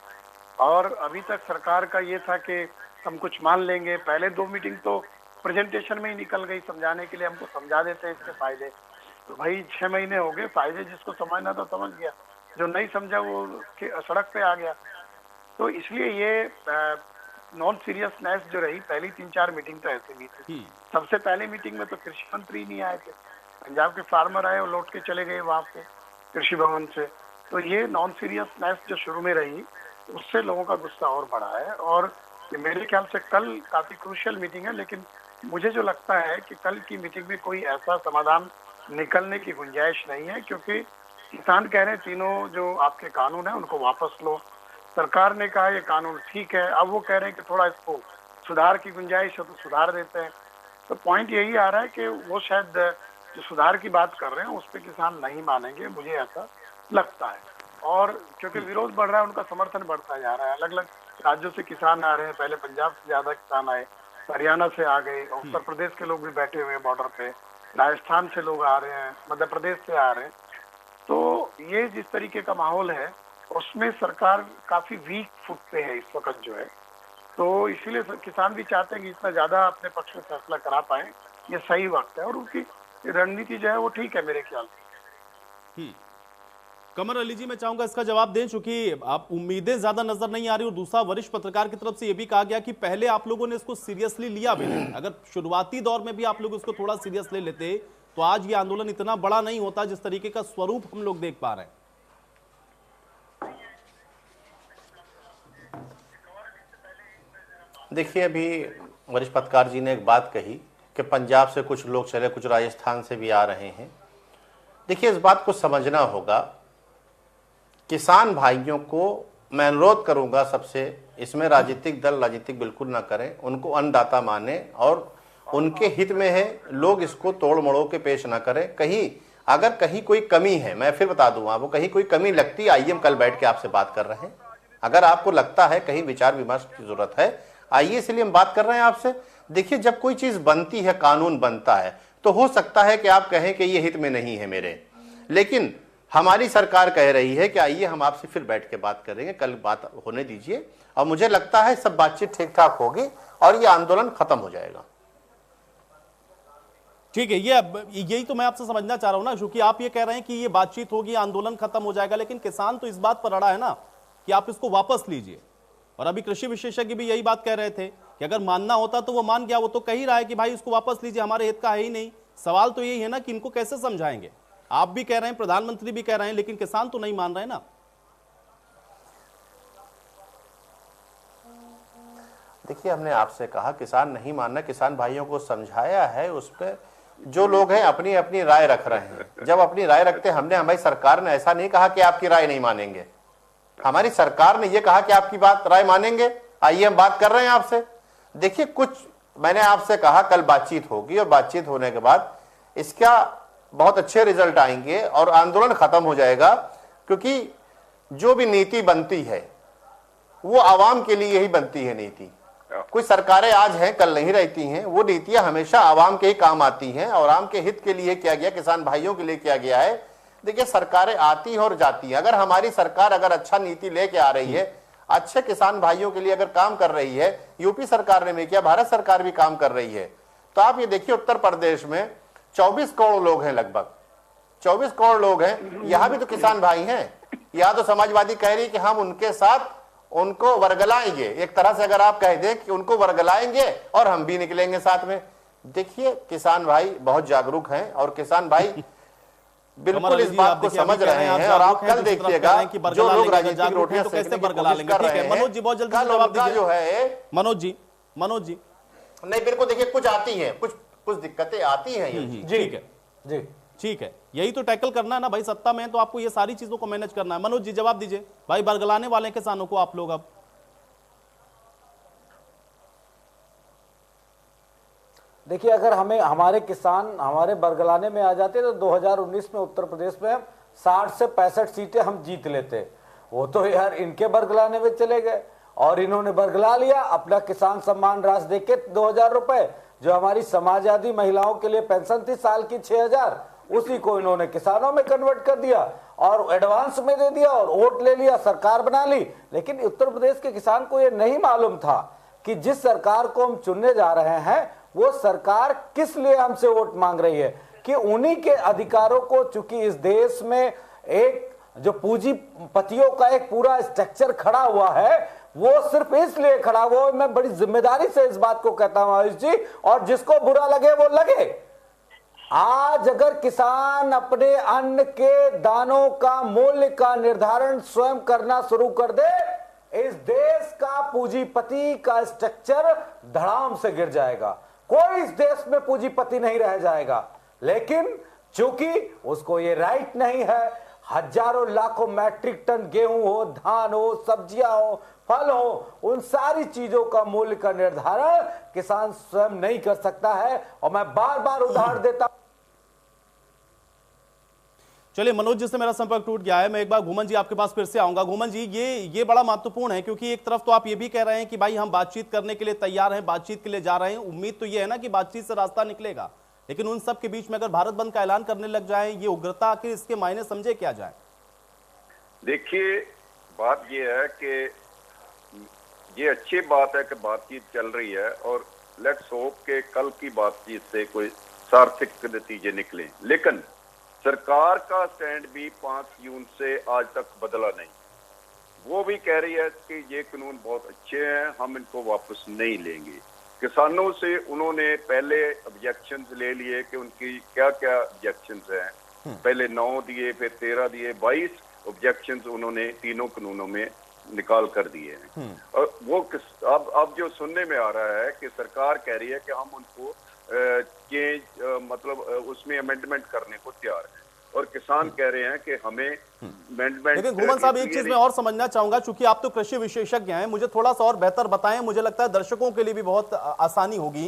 और अभी तक सरकार का ये था कि हम कुछ मान लेंगे। पहले 2 मीटिंग तो प्रेजेंटेशन में ही निकल गई, समझाने के लिए हमको समझा देते हैं इसके फायदे। तो भाई 6 महीने हो गए, फायदे जिसको समझना था समझ गया, जो नहीं समझा वो सड़क पे आ गया। तो इसलिए ये नॉन सीरियसनेस जो रही पहली 3-4 मीटिंग तो ऐसे भी थी। सबसे पहले मीटिंग में तो कृषि मंत्री नहीं आए थे, पंजाब के फार्मर आए और लौट के चले गए वहां से कृषि भवन से। तो ये नॉन सीरियसनेस जो शुरू में रही उससे लोगों का गुस्सा और बढ़ा है। और मेरे ख्याल से कल काफी क्रूशियल मीटिंग है, लेकिन मुझे जो लगता है कि कल की मीटिंग में कोई ऐसा समाधान निकलने की गुंजाइश नहीं है, क्योंकि किसान कह रहे हैं तीनों जो आपके कानून है उनको वापस लो। सरकार ने कहा ये कानून ठीक है, अब वो कह रहे हैं कि थोड़ा इसको सुधार की गुंजाइश है तो सुधार देते हैं। तो पॉइंट यही आ रहा है कि वो शायद जो सुधार की बात कर रहे हैं उस पर किसान नहीं मानेंगे, मुझे ऐसा लगता है। और क्योंकि विरोध बढ़ रहा है उनका समर्थन बढ़ता जा रहा है। अलग अलग राज्यों से किसान आ रहे हैं, पहले पंजाब से ज्यादा किसान आए, हरियाणा से आ गए, उत्तर प्रदेश के लोग भी बैठे हुए हैं बॉर्डर पे, राजस्थान से लोग आ रहे हैं, मध्य प्रदेश से आ रहे हैं। तो ये जिस तरीके का माहौल है उसमें सरकार काफी वीक फुट पे है इस वक्त जो है। तो इसीलिए किसान भी चाहते हैं कि इतना ज्यादा अपने पक्ष में फैसला करा पाए, ये सही वक्त है और उनकी रणनीति जो है वो ठीक है मेरे ख्याल से। कमर अली जी, मैं चाहूंगा इसका जवाब दें, चूंकि आप उम्मीदें ज्यादा नजर नहीं आ रही, और दूसरा वरिष्ठ पत्रकार की तरफ से यह भी कहा गया कि पहले आप लोगों ने इसको सीरियसली लिया भी नहीं। अगर शुरुआती दौर में भी आप लोग इसको थोड़ा सीरियस ले लेते तो आज ये आंदोलन इतना बड़ा नहीं होता जिस तरीके का स्वरूप हम लोग देख पा रहे हैं। देखिए, अभी वरिष्ठ पत्रकार जी ने एक बात कही कि पंजाब से कुछ लोग चले, कुछ राजस्थान से भी आ रहे हैं। देखिए, इस बात को समझना होगा, किसान भाइयों को मैं अनुरोध करूंगा सबसे, इसमें राजनीतिक दल राजनीतिक बिल्कुल ना करें, उनको अन्नदाता माने और उनके हित में है, लोग इसको तोड़ मड़ोड़ के पेश ना करें। कहीं अगर कहीं कोई कमी है, मैं फिर बता दूं आपको, कहीं कोई कमी लगती, आइए हम कल बैठ के आपसे बात कर रहे हैं। अगर आपको लगता है कहीं विचार विमर्श की जरूरत है, आइए, इसलिए हम बात कर रहे हैं आपसे। देखिए, जब कोई चीज बनती है, कानून बनता है, तो हो सकता है कि आप कहें कि ये हित में नहीं है मेरे, लेकिन हमारी सरकार कह रही है कि आइए हम आपसे फिर बैठ के बात करेंगे, कल बात होने दीजिए, और मुझे लगता है सब बातचीत ठीक ठाक होगी और ये आंदोलन खत्म हो जाएगा। ठीक है, यही तो मैं आपसे समझना चाह रहा हूं ना, क्योंकि आप ये कह रहे हैं कि ये बातचीत होगी, आंदोलन खत्म हो जाएगा, लेकिन किसान तो इस बात पर अड़ा है ना कि आप इसको वापस लीजिए। और अभी कृषि विशेषज्ञ भी यही बात कह रहे थे कि अगर मानना होता तो वो मान गया, वो तो कह ही रहा है कि भाई इसको वापस लीजिए, हमारे हित का है ही नहीं। सवाल तो यही है ना कि इनको कैसे समझाएंगे। आप भी कह रहे हैं, प्रधानमंत्री भी कह रहे हैं, लेकिन किसान तो नहीं मान रहे ना। देखिए, हमने आपसे कहा किसान नहीं मानना, किसान भाइयों को समझाया है, उस पर जो लोग हैं अपनी अपनी राय रख रहे हैं। जब अपनी राय रखते, हमने, हमारी सरकार ने ऐसा नहीं कहा कि आपकी राय नहीं मानेंगे, हमारी सरकार ने यह कहा कि आपकी बात राय मानेंगे, आइए हम बात कर रहे हैं आपसे। देखिए, कुछ मैंने आपसे कहा कल बातचीत होगी और बातचीत होने के बाद इसका बहुत अच्छे रिजल्ट आएंगे और आंदोलन खत्म हो जाएगा, क्योंकि जो भी नीति बनती है वो आवाम के लिए ही बनती है। नीति कोई सरकारें आज हैं कल नहीं रहती हैं, वो नीतियां हमेशा आवाम के ही काम आती हैं और आवाम के हित के लिए किया गया, किसान भाइयों के लिए किया गया है। देखिए, सरकारें आती हैं और जाती हैं। अगर हमारी सरकार अगर अच्छा नीति लेके आ रही है, अच्छे किसान भाइयों के लिए अगर काम कर रही है, यूपी सरकार ने भी किया, भारत सरकार भी काम कर रही है, तो आप ये देखिए उत्तर प्रदेश में 24 करोड़ लोग हैं, लगभग 24 करोड़ लोग हैं, यहां भी तो किसान भाई हैं। यहां तो समाजवादी कह रही कि हम उनके साथ उनको वर्गलाएंगे, एक तरह से अगर आप कह दें कि उनको वर्गलाएंगे और हम भी निकलेंगे साथ में। देखिए, किसान भाई बहुत जागरूक हैं और किसान भाई बिल्कुल इस बात को समझ रहे हैं। और आप कल देखिएगा जो लोग राजनीतिक रोटियां सेकने की कोशिश कर रहे हैं, मनोज जी बहुत जल्दी जवाब दीजिए। जो है मनोज जी नहीं, बिल्कुल, देखिए कुछ आती हैं, कुछ दिक्कतें आती हैं। ठीक है जी, ठीक है, यही तो टैकल करना है ना भाई, सत्ता में तो आपको ये सारी चीजों को मैनेज करना है। मनोज जी जवाब दीजिए भाई, बरगलाने वाले किसानों को आप लोग अब देखिए, अगर हमें हमारे किसान हमारे बरगलाने में आ जाते तो 2019 में उत्तर प्रदेश में 60 से 65 सीटें हम जीत लेते। वो तो यार इनके बरगलाने में चले गए और इन्होंने बरगला लिया। अपना किसान सम्मान राशि देके 2000 रुपए, जो हमारी समाजवादी महिलाओं के लिए पेंशन थी साल की 6000, उसी को इन्होंने किसानों में कन्वर्ट कर दिया और एडवांस में दे दिया और वोट ले लिया, सरकार बना ली। लेकिन उत्तर प्रदेश के किसान को यह नहीं मालूम था कि जिस सरकार को हम चुनने जा रहे हैं वो सरकार किस लिए हमसे वोट मांग रही है, कि उन्हीं के अधिकारों को, चूंकि इस देश में एक जो पूंजीपतियों का एक पूरा स्ट्रक्चर खड़ा हुआ है, वो सिर्फ इसलिए खड़ा हुआ। मैं बड़ी जिम्मेदारी से इस बात को कहता हूं आयुष जी, और जिसको बुरा लगे वो लगे। आज अगर किसान अपने अन्न के दानों का मूल्य का निर्धारण स्वयं करना शुरू कर दे, इस देश का पूंजीपति का स्ट्रक्चर धड़ाम से गिर जाएगा। कोई इस देश में पूंजीपति नहीं रह जाएगा। लेकिन चूंकि उसको ये राइट नहीं है, हजारों लाखों मैट्रिक टन गेहूं हो, धान हो, सब्जियां हो, फल हो, उन सारी चीजों का मूल्य का निर्धारण किसान स्वयं नहीं कर सकता है। और मैं बार बार उदाहरण देता। चलिए, मनोज जी से मेरा संपर्क टूट गया है। मैं एक बार घूमन जी आपके पास फिर से आऊंगा। घूमन जी, ये बड़ा महत्वपूर्ण है, क्योंकि एक तरफ तो आप ये भी कह रहे हैं कि भाई हम बातचीत करने के लिए तैयार हैं, बातचीत के लिए जा रहे हैं। उम्मीद तो ये है ना कि बातचीत से रास्ता निकलेगा, लेकिन उन सब के बीच में अगर भारत बंद का ऐलान करने लग जाए, ये उग्रता, आखिर इसके मायने समझे क्या जाए? देखिए, बात ये है कि ये अच्छी बात है कि बातचीत चल रही है और लेट्स होप के कल की बातचीत से कोई सार्थक नतीजे निकले। लेकिन सरकार का स्टैंड भी 5 जून से आज तक बदला नहीं। वो भी कह रही है कि ये कानून बहुत अच्छे हैं, हम इनको वापस नहीं लेंगे। किसानों से उन्होंने पहले ऑब्जेक्शंस ले लिए कि उनकी क्या क्या ऑब्जेक्शंस हैं। पहले 9 दिए, फिर 13 दिए, 22 ऑब्जेक्शंस उन्होंने तीनों कानूनों में निकाल कर दिए हैं। और वो अब जो सुनने में आ रहा है कि सरकार कह रही है कि हम उनको चेंज मतलब उसमें अमेंडमेंट करने को तैयार हैं, और किसान कह रहे हैं कि हमें अमेंडमेंट। लेकिन घूमन साहब, एक चीज मैं और समझना चाहूंगा, चूंकि आप तो कृषि विशेषज्ञ हैं, मुझे थोड़ा सा और बेहतर बताएं। मुझे लगता है दर्शकों के लिए भी बहुत आसानी होगी।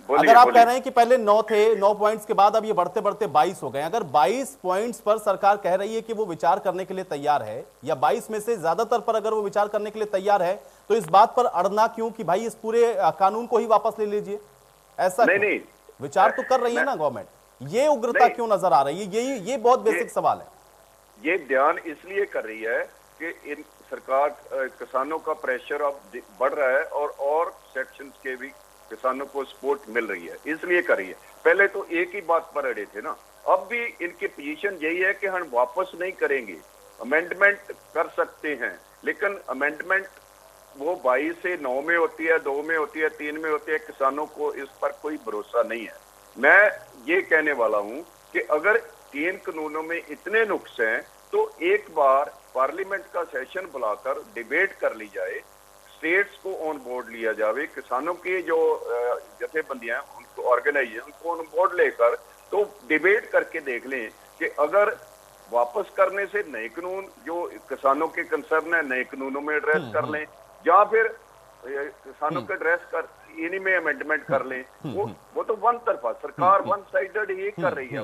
अगर आप कह रहे हैं कि पहले 9 थे, 9 पॉइंट्स के बाद अब ये बढ़ते बढ़ते 22 हो गए, अगर 22 पॉइंट्स पर सरकार कह रही है कि वो विचार करने के लिए तैयार है, या 22 में से ज्यादातर पर अगर वो विचार करने के लिए तैयार है, तो इस बात पर अड़ना क्यों कि भाई इस पूरे कानून को ही वापस ले लीजिए? ऐसा नहीं, विचार तो कर रही है ना गवर्नमेंट। ये उग्रता क्यों नजर आ रही है? ये बहुत बेसिक सवाल है। ये ध्यान इसलिए कर रही है कि इन सरकार किसानों का प्रेशर अब बढ़ रहा है और सेक्शंस के भी किसानों को सपोर्ट मिल रही है, इसलिए कर रही है। पहले तो एक ही बात पर अड़े थे ना, अब भी इनकी पोजीशन यही है कि हम वापस नहीं करेंगे, अमेंडमेंट कर सकते हैं। लेकिन अमेंडमेंट वो 22 से 9 में होती है, 2 में होती है, 3 में होती है, किसानों को इस पर कोई भरोसा नहीं है। मैं ये कहने वाला हूं कि अगर 3 कानूनों में इतने नुक्स हैं तो एक बार पार्लियामेंट का सेशन बुलाकर डिबेट कर ली जाए, स्टेट्स को ऑन बोर्ड लिया जाए, किसानों की जो जथेबंदियां उनको ऑर्गेनाइज उनको ऑन बोर्ड लेकर तो डिबेट करके देख लें कि अगर वापस करने से नए कानून जो किसानों के कंसर्न है नए कानूनों में एड्रेस कर लें, या फिर किसानों के एड्रेस कर इन्हीं में अमेंडमेंट कर लें। वो तो वन तरफा सरकार वन साइडेड ही कर रही है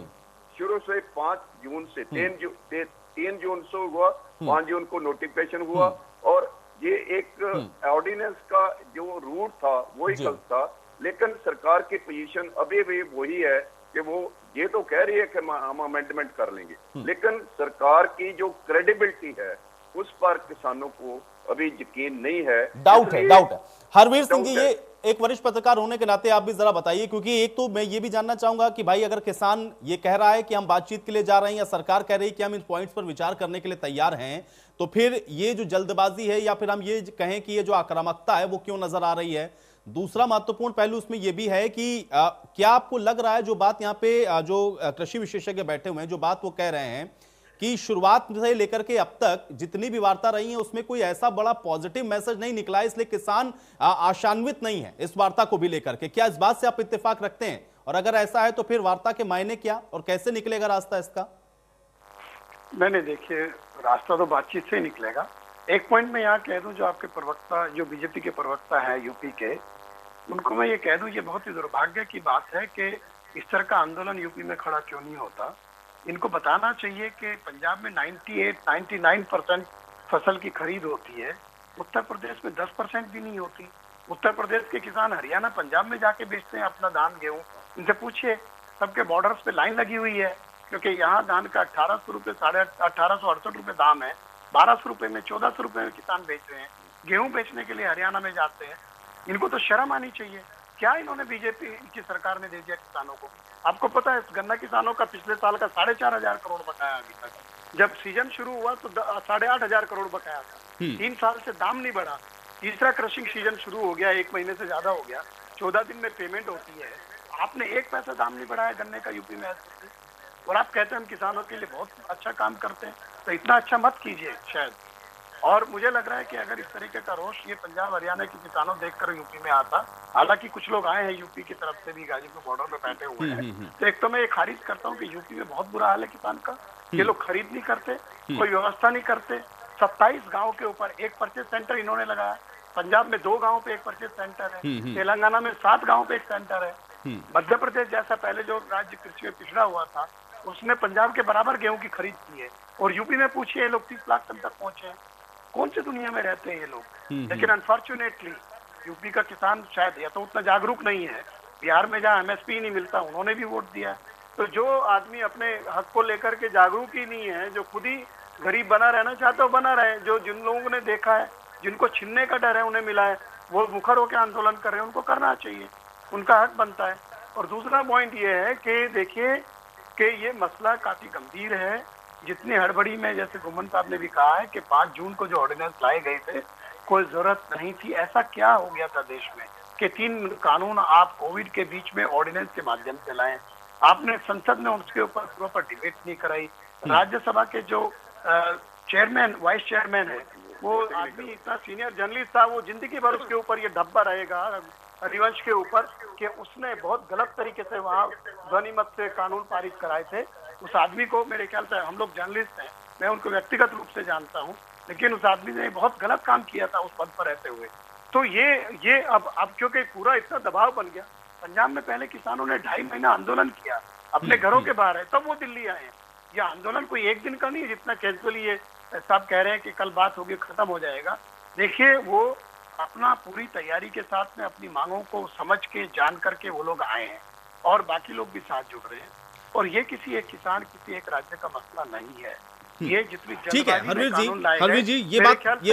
शुरू से। 5 जून से 3 जून से हुआ, 5 जून को नोटिफिकेशन हुआ, और ये एक ऑर्डिनेंस का जो रूट था वही गलत था। लेकिन सरकार की पोजीशन अभी भी वही है कि वो ये तो कह रही है कि हम अमेंडमेंट कर लेंगे, लेकिन सरकार की जो क्रेडिबिलिटी है उस पर किसानों को अभी यकीन नहीं है। डाउट है। हरवीर सिंह जी, ये एक वरिष्ठ पत्रकार होने के नाते आप भी जरा बताइए, क्योंकि एक तो मैं ये भी जानना चाहूंगा कि भाई अगर किसान ये कह रहा है कि हम बातचीत के लिए जा रहे हैं, या सरकार कह रही है कि हम इन पॉइंट्स पर विचार करने के लिए तैयार हैं, तो फिर ये जो जल्दबाजी है, या फिर हम ये कहें कि ये जो आक्रामकता है, वो क्यों नजर आ रही है? दूसरा महत्वपूर्ण पहलू उसमें यह भी है कि क्या आपको लग रहा है, जो बात यहाँ पे जो कृषि विशेषज्ञ बैठे हुए हैं, जो बात वो कह रहे हैं कि शुरुआत से लेकर के अब तक जितनी भी वार्ता रही है उसमें कोई ऐसा बड़ा पॉजिटिव मैसेज नहीं निकला है, इसलिए किसान आशान्वित नहीं है इस वार्ता को भी लेकर के? क्या इस बात से आप इत्तेफाक रखते हैं? और अगर ऐसा है तो फिर वार्ता के मायने क्या और कैसे निकलेगा रास्ता इसका? नहीं, देखिए, रास्ता तो बातचीत से ही निकलेगा। एक पॉइंट मैं यहाँ कह दूं, जो आपके प्रवक्ता, जो बीजेपी के प्रवक्ता है यूपी के, उनको मैं ये कह दूं, ये बहुत ही दुर्भाग्य की बात है कि इस तरह का आंदोलन यूपी में खड़ा क्यों नहीं होता। इनको बताना चाहिए कि पंजाब में 98-99% फसल की खरीद होती है, उत्तर प्रदेश में 10% भी नहीं होती। उत्तर प्रदेश के किसान हरियाणा पंजाब में जाके बेचते हैं अपना धान गेहूं। इनसे पूछिए, सबके बॉर्डर्स पे लाइन लगी हुई है, क्योंकि यहाँ धान का 1800 रुपये, 1868 रुपये दाम है, 1200 रुपये में, 1400 रुपये में किसान बेच रहे हैं। गेहूं बेचने के लिए हरियाणा में जाते हैं। इनको तो शर्म आनी चाहिए। क्या इन्होंने बीजेपी की सरकार ने दे दिया किसानों को? आपको पता है गन्ना किसानों का पिछले साल का 4,500 करोड़ बकाया अभी तक। जब सीजन शुरू हुआ तो 8,500 करोड़ बकाया था। 3 साल से दाम नहीं बढ़ा। तीसरा क्रशिंग सीजन शुरू हो गया, 1 महीने से ज्यादा हो गया, 14 दिन में पेमेंट होती है। आपने 1 पैसा दाम नहीं बढ़ाया गन्ने का यूपी में, और आप कहते हैं हम किसानों के लिए बहुत अच्छा काम करते हैं। तो इतना अच्छा मत कीजिए शायद। और मुझे लग रहा है कि अगर इस तरीके का रोष ये पंजाब हरियाणा के किसानों देखकर यूपी में आता, हालांकि कुछ लोग आए हैं यूपी की तरफ से भी, गाजीपुर बॉर्डर पे बैठे हुए हैं, तो एक तो मैं ये खारिज करता हूँ कि यूपी में बहुत बुरा हाल है किसान का। ये लोग खरीद नहीं करते, कोई व्यवस्था नहीं करते। 27 गाँव के ऊपर 1 परचेज सेंटर इन्होंने लगाया। पंजाब में 2 गाँव पे 1 परचेज सेंटर है, तेलंगाना में 7 गाँव पे 1 सेंटर है। मध्य प्रदेश जैसा पहले जो राज्य कृषि में पिछड़ा हुआ था, उसने पंजाब के बराबर गेहूं की खरीद की है। और यूपी में पूछिए, ये लोग 30 लाख टन तक पहुंचे हैं। कौन सी दुनिया में रहते हैं ये लोग? लेकिन अनफॉर्चुनेटली यूपी का किसान शायद या तो उतना जागरूक नहीं है। बिहार में जहाँ एमएसपी नहीं मिलता, उन्होंने भी वोट दिया। तो जो आदमी अपने हक को लेकर के जागरूक ही नहीं है, जो खुद ही गरीब बना रहना चाहता है, बना रहे। जो जिन लोगों ने देखा है, जिनको छीनने का डर है, उन्हें मिला है, वो मुखर होकर आंदोलन कर रहे हैं, उनको करना चाहिए, उनका हक बनता है। और दूसरा पॉइंट ये है कि देखिए कि ये मसला काफी गंभीर है। जितनी हड़बड़ी में, जैसे घुमन साहब ने भी कहा है कि 5 जून को जो ऑर्डिनेंस लाए गए थे, कोई जरूरत नहीं थी। ऐसा क्या हो गया था देश में कि 3 कानून आप कोविड के बीच में ऑर्डिनेंस के माध्यम से लाए? आपने संसद में उसके ऊपर प्रॉपर डिबेट नहीं कराई। राज्यसभा के जो चेयरमैन, वाइस चेयरमैन है, वो आदमी इतना सीनियर जर्नलिस्ट था, वो जिंदगी भर उसके ऊपर ये धब्बा रहेगा हरिवंश के ऊपर कि उसने बहुत गलत तरीके से वहाँ ध्वनिमत से कानून पारित कराए थे। उस आदमी को, मेरे ख्याल से, हम लोग जर्नलिस्ट हैं, मैं उनको व्यक्तिगत रूप से जानता हूँ, लेकिन उस आदमी ने बहुत गलत काम किया था उस पद पर रहते हुए। तो ये अब क्योंकि पूरा इतना दबाव बन गया। पंजाब में पहले किसानों ने 2.5 महीना आंदोलन किया, अपने घरों के बाहर है, तब वो दिल्ली आए हैं। यह आंदोलन कोई एक दिन का नहीं है, जितना कैजुअली ये साहब कह रहे हैं कि कल बात होगी, खत्म हो जाएगा। देखिए, वो अपना पूरी तैयारी के साथ में अपनी मांगों को समझ के, जान करके वो लोग आए हैं, और बाकी लोग भी साथ जुड़ रहे हैं। और ये किसी एक किसान, किसी एक राज्य का मसला नहीं है। ये जितनी ठीक है हरवीर जी, ये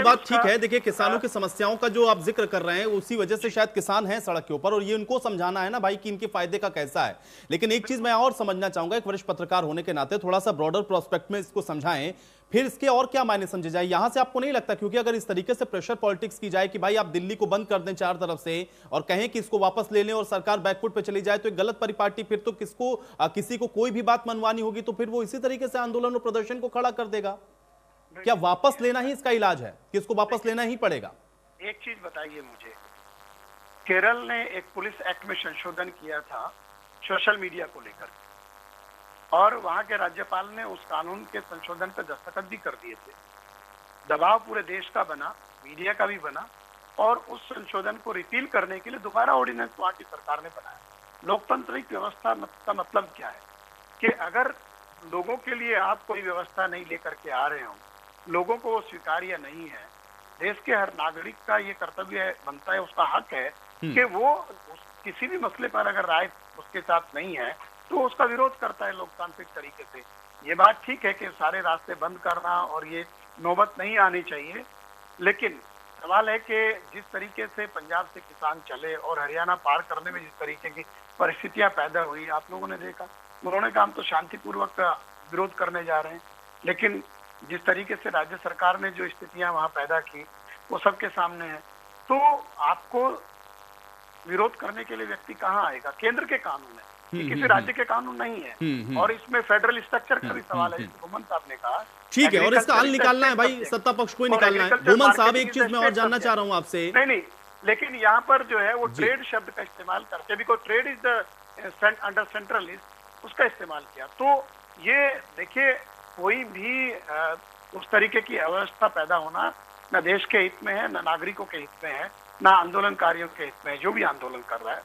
बात ठीक है। देखिए, किसानों की समस्याओं का जो आप जिक्र कर रहे हैं, उसी वजह से शायद किसान हैं सड़क के ऊपर, और ये उनको समझाना है ना भाई कि इनके फायदे का कैसा है। लेकिन एक चीज मैं और समझना चाहूंगा, एक वरिष्ठ पत्रकार होने के नाते, थोड़ा सा ब्रॉडर प्रोस्पेक्ट में इसको समझाएं, फिर इसके और क्या मायने समझे जाए। यहां से आपको नहीं लगता, क्योंकि अगर इस तरीके से प्रेशर पॉलिटिक्स की जाए कि भाई आप दिल्ली को बंद कर दें 4 तरफ से और कहें कि इसको वापस ले लें और सरकार बैकफुट पे चली जाए, तो एक गलत परिपाटी, फिर तो किसी को कोई भी बात मनवानी होगी तो फिर वो इसी तरीके से आंदोलन और प्रदर्शन को खड़ा कर देगा। क्या वापस लेना ही इसका इलाज है कि इसको वापस लेना ही पड़ेगा? एक चीज बताइए मुझे, केरल ने एक पुलिस एक्ट में संशोधन किया था सोशल मीडिया को लेकर, और वहां के राज्यपाल ने उस कानून के संशोधन पर दस्तखत भी कर दिए थे। दबाव पूरे देश का बना, मीडिया का भी बना, और उस संशोधन को रिपील करने के लिए दोबारा ऑर्डिनेंस वहां की सरकार ने बनाया। लोकतांत्रिक व्यवस्था का मतलब क्या है कि अगर लोगों के लिए आप कोई व्यवस्था नहीं लेकर के आ रहे हो, लोगों को वो स्वीकार्य नहीं है, देश के हर नागरिक का ये कर्तव्य बनता है, उसका हक है कि वो किसी भी मसले पर अगर राय उसके साथ नहीं है तो उसका विरोध करता है लोकतांत्रिक तरीके से। ये बात ठीक है कि सारे रास्ते बंद करना और ये नौबत नहीं आनी चाहिए, लेकिन सवाल है कि जिस तरीके से पंजाब से किसान चले और हरियाणा पार करने में जिस तरीके की परिस्थितियां पैदा हुई, आप लोगों ने देखा। उन्होंने कहा हम तो शांतिपूर्वक विरोध करने जा रहे हैं, लेकिन जिस तरीके से राज्य सरकार ने जो स्थितियां वहां पैदा की वो सबके सामने है। तो आपको विरोध करने के लिए व्यक्ति कहाँ आएगा? केंद्र के कानून है, ये किसी राज्य के कानून नहीं है। और इसमें फेडरल स्ट्रक्चर का भी सवाल है, घुमन साहब ने कहा। ठीक है, और इसका हल निकालना है भाई, सत्ता पक्ष को ही निकालना है। घुमन साहब, एक चीज मैं और जानना चाह रहा हूँ आपसे। नहीं, लेकिन यहाँ पर जो है वो ट्रेड शब्द का इस्तेमाल करके, because trade is the under centralist, उसका इस्तेमाल किया। तो ये देखिए, कोई भी उस तरीके की अव्यवस्था पैदा होना न देश के हित में है, न नागरिकों के हित में है। ना आंदोलनकारियों के हित में। जो भी आंदोलन कर रहा है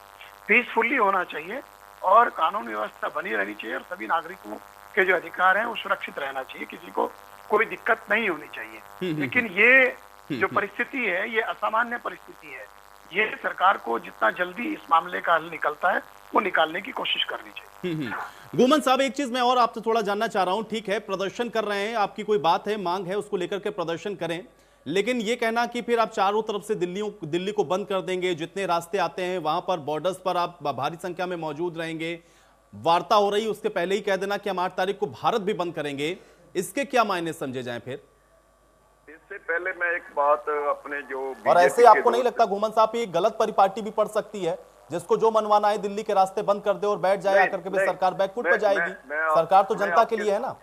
पीसफुली होना चाहिए और कानून व्यवस्था बनी रहनी चाहिए और सभी नागरिकों के जो अधिकार हैं वो सुरक्षित रहना चाहिए, किसी को कोई दिक्कत नहीं होनी चाहिए। लेकिन ये जो परिस्थिति है ये असामान्य परिस्थिति है, ये सरकार को जितना जल्दी इस मामले का हल निकलता है वो निकालने की कोशिश करनी चाहिए। घूमन साहब, एक चीज मैं और आपसे थोड़ा जानना चाह रहा हूं। ठीक है, प्रदर्शन कर रहे हैं, आपकी कोई बात है, मांग है, उसको लेकर के प्रदर्शन करें, लेकिन ये कहना कि फिर आप चारों तरफ से दिल्ली को बंद कर देंगे, जितने रास्ते आते हैं वहां पर बॉर्डर्स पर आप भारी संख्या में मौजूद रहेंगे, वार्ता हो रही उसके पहले ही कह देना कि हम 8 तारीख को भारत भी बंद करेंगे, इसके क्या मायने समझे जाएं फिर? इससे पहले मैं एक बात अपने जो और ऐसे आपको नहीं लगता घूमन साहब ये गलत परिपाटी भी पड़ सकती है, जिसको जो मनवाना है दिल्ली के रास्ते बंद कर दे और बैठ जाए आकर के भी सरकार बैकफुट पे जाएगी? सरकार तो जनता के लिए है ना।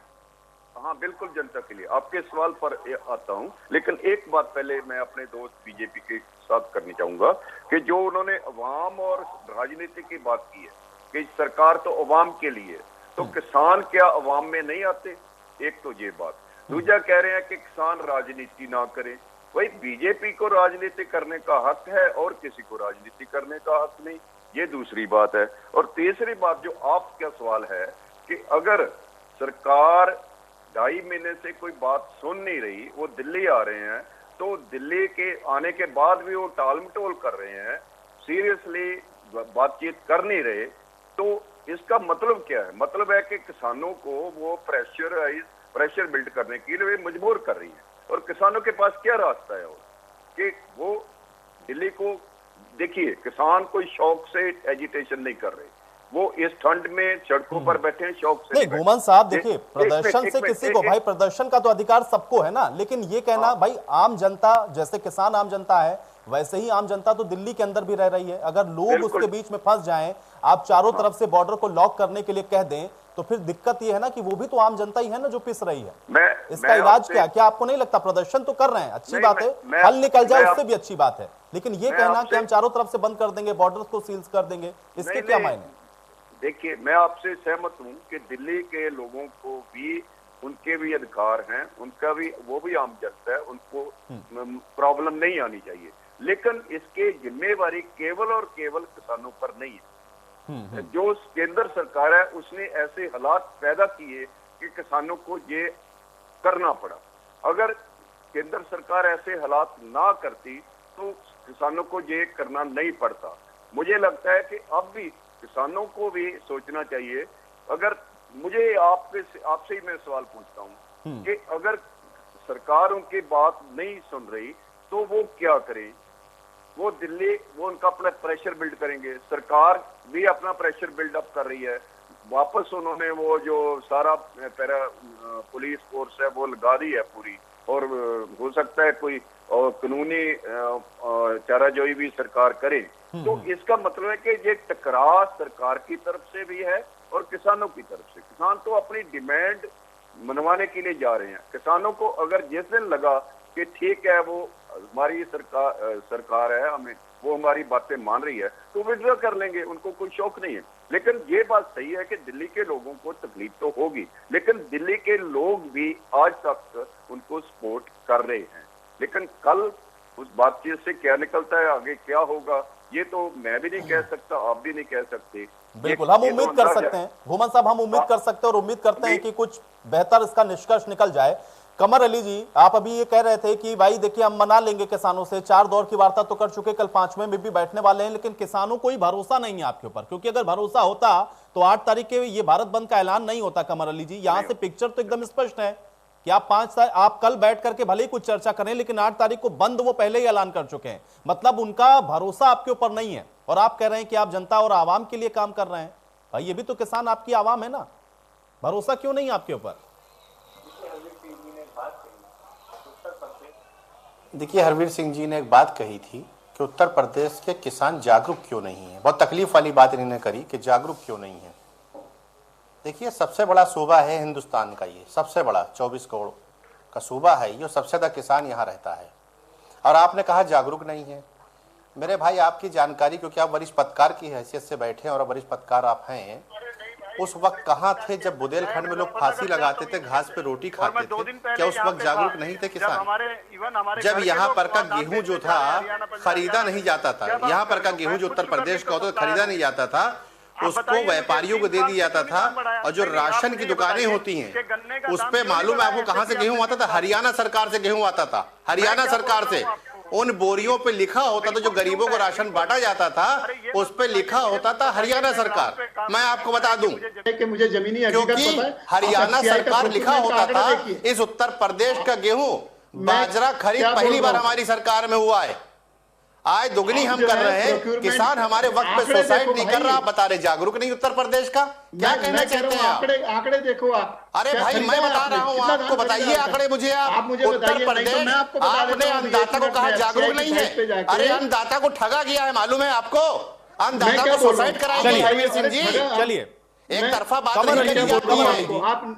हाँ बिल्कुल जनता के लिए। आपके सवाल पर आता हूँ, लेकिन एक बात पहले मैं अपने दोस्त बीजेपी के साथ करनी चाहूंगा कि जो उन्होंने अवाम और राजनीति की बात की है कि सरकार तो अवाम के लिए, तो किसान क्या अवाम में नहीं आते? एक तो ये बात। दूसरा कह रहे हैं कि किसान राजनीति ना करे। भाई बीजेपी को राजनीति करने का हक है और किसी को राजनीति करने का हक नहीं, ये दूसरी बात है। और तीसरी बात जो आपका सवाल है कि अगर सरकार 2.5 महीने से कोई बात सुन नहीं रही, वो दिल्ली आ रहे हैं, तो दिल्ली के आने के बाद भी वो टाल मटोल कर रहे हैं, सीरियसली बातचीत कर नहीं रहे, तो इसका मतलब क्या है? मतलब है कि किसानों को वो प्रेशर बिल्ड करने के लिए मजबूर कर रही है। और किसानों के पास क्या रास्ता है कि वो दिल्ली को देखिए, किसान कोई शौक से एजिटेशन नहीं कर रहे, वो इस ठंड में सड़कों पर बैठे हैं शौक से। नहीं घूमन साहब देखिए, प्रदर्शन से किसी को, भाई प्रदर्शन का तो अधिकार सबको है ना, लेकिन ये कहना भाई आम जनता, जैसे किसान आम जनता है वैसे ही आम जनता तो दिल्ली के अंदर भी रह रही है, अगर लोग उसके बीच में फंस जाएं, आप चारों तरफ से बॉर्डर को लॉक करने के लिए कह दें, तो फिर दिक्कत ये है ना कि वो भी तो आम जनता ही है ना जो पिस रही है। इसका इलाज क्या आपको नहीं लगता? प्रदर्शन तो कर रहे हैं, अच्छी बात है, हल निकल जाए उससे भी अच्छी बात है, लेकिन ये कहना कि हम चारों तरफ से बंद कर देंगे, बॉर्डर को सील कर देंगे, इसके क्या मायने? देखिए मैं आपसे सहमत हूं कि दिल्ली के लोगों को भी उनके भी अधिकार हैं, उनका भी, वो भी आम जनता है, उनको प्रॉब्लम नहीं आनी चाहिए, लेकिन इसके जिम्मेवारी केवल और केवल किसानों पर नहीं है। जो केंद्र सरकार है उसने ऐसे हालात पैदा किए कि किसानों को ये करना पड़ा। अगर केंद्र सरकार ऐसे हालात ना करती तो किसानों को ये करना नहीं पड़ता। मुझे लगता है कि अब भी किसानों को भी सोचना चाहिए। अगर मुझे आपसे ही मैं सवाल पूछता हूं कि अगर सरकार उनकी बात नहीं सुन रही तो वो क्या करें? वो दिल्ली, वो उनका अपना प्रेशर बिल्ड करेंगे, सरकार भी अपना प्रेशर बिल्डअप कर रही है, वापस उन्होंने वो जो सारा पैरा पुलिस फोर्स है वो लगा दी है पूरी, और हो सकता है कोई कानूनी चाराजोई भी सरकार करे। तो इसका मतलब है कि ये टकराव सरकार की तरफ से भी है और किसानों की तरफ से। किसान तो अपनी डिमांड मनवाने के लिए जा रहे हैं। किसानों को अगर जिस दिन लगा कि ठीक है वो हमारी सरकार है, हमें वो हमारी बातें मान रही है, तो विड्रॉ कर लेंगे, उनको कोई शौक नहीं है। लेकिन ये बात सही है कि दिल्ली के लोगों को तकलीफ तो होगी, लेकिन दिल्ली के लोग भी आज तक उनको सपोर्ट कर रहे हैं। लेकिन कल उस बातचीत से क्या निकलता है, आगे क्या होगा, ये तो मैं भी नहीं कह सकता, आप भी नहीं कह सकते। बिल्कुल हम उम्मीद कर सकते हैं घूमन साहब, हम उम्मीद कर सकते हैं और उम्मीद करते हैं कि कुछ बेहतर इसका निष्कर्ष निकल जाए। कमर अली जी, आप अभी ये कह रहे थे कि भाई देखिए हम मना लेंगे किसानों से, 4 दौर की वार्ता तो कर चुके, कल 5वें में भी बैठने वाले हैं, लेकिन किसानों को ही भरोसा नहीं है आपके ऊपर, क्योंकि अगर भरोसा होता तो 8 तारीख के ये भारत बंद का ऐलान नहीं होता। कमर अली जी, यहां से पिक्चर तो एकदम स्पष्ट है कि आप कल बैठ करके भले ही कुछ चर्चा करें, लेकिन 8 तारीख को बंद वो पहले ही ऐलान कर चुके हैं। मतलब उनका भरोसा आपके ऊपर नहीं है, और आप कह रहे हैं कि आप जनता और आवाम के लिए काम कर रहे हैं। भाई ये भी तो किसान आपकी आवाम है ना, भरोसा क्यों नहीं आपके ऊपर? देखिए हरवीर सिंह जी ने एक बात कही थी कि उत्तर प्रदेश के किसान जागरूक क्यों नहीं है। बहुत तकलीफ वाली बात इन्होंने करी कि जागरूक क्यों नहीं है। देखिए सबसे बड़ा सूबा है हिंदुस्तान का, ये सबसे बड़ा 24 करोड़ का सूबा है, ये सबसे ज़्यादा किसान यहाँ रहता है, और आपने कहा जागरूक नहीं है। मेरे भाई आपकी जानकारी, क्योंकि आप वरिष्ठ पत्रकार की हैसियत से बैठे हैं और वरिष्ठ पत्रकार आप हैं, उस वक्त कहाँ थे जब बुंदेलखंड में लोग फांसी लगाते थे, घास पे रोटी खाते थे? क्या उस वक्त जागरूक नहीं थे किसान? जब यहाँ पर का गेहूं जो था खरीदा नहीं जाता था, यहाँ पर का गेहूं जो उत्तर प्रदेश का होता खरीदा नहीं जाता था, उसको व्यापारियों को दे दिया जाता था। और जो राशन की दुकानें होती हैं उस पे मालूम है आपको कहां से गेहूं आता था? हरियाणा सरकार से गेहूं आता था, हरियाणा सरकार से। उन बोरियों पे लिखा होता था, जो गरीबों को राशन बांटा जाता था उस पे लिखा होता था हरियाणा सरकार। मैं आपको बता दूं कि मुझे जमीनी क्योंकि हरियाणा सरकार लिखा होता था। इस उत्तर प्रदेश का गेहूं बाजरा खरीद पहली बार हमारी सरकार में हुआ है। आय दुगनी हम कर रहे हैं, किसान हमारे वक्त पे सुसाइड नहीं कर रहा। आप बता रहे जागरूक नहीं उत्तर प्रदेश का, क्या कहना चाहते हैं आप? आंकड़े देखो आप। अरे भाई मैं बता रहा हूँ, आपको बताइए आंकड़े मुझे आप। उत्तर प्रदेश आपने अन्नदाता को कहा जागरूक नहीं है। अरे अन्नदाता को ठगा गया है, मालूम है आपको? अन्नदाता को सुसाइड कराया वीर सिंह जी। चलिए एक तरफा बात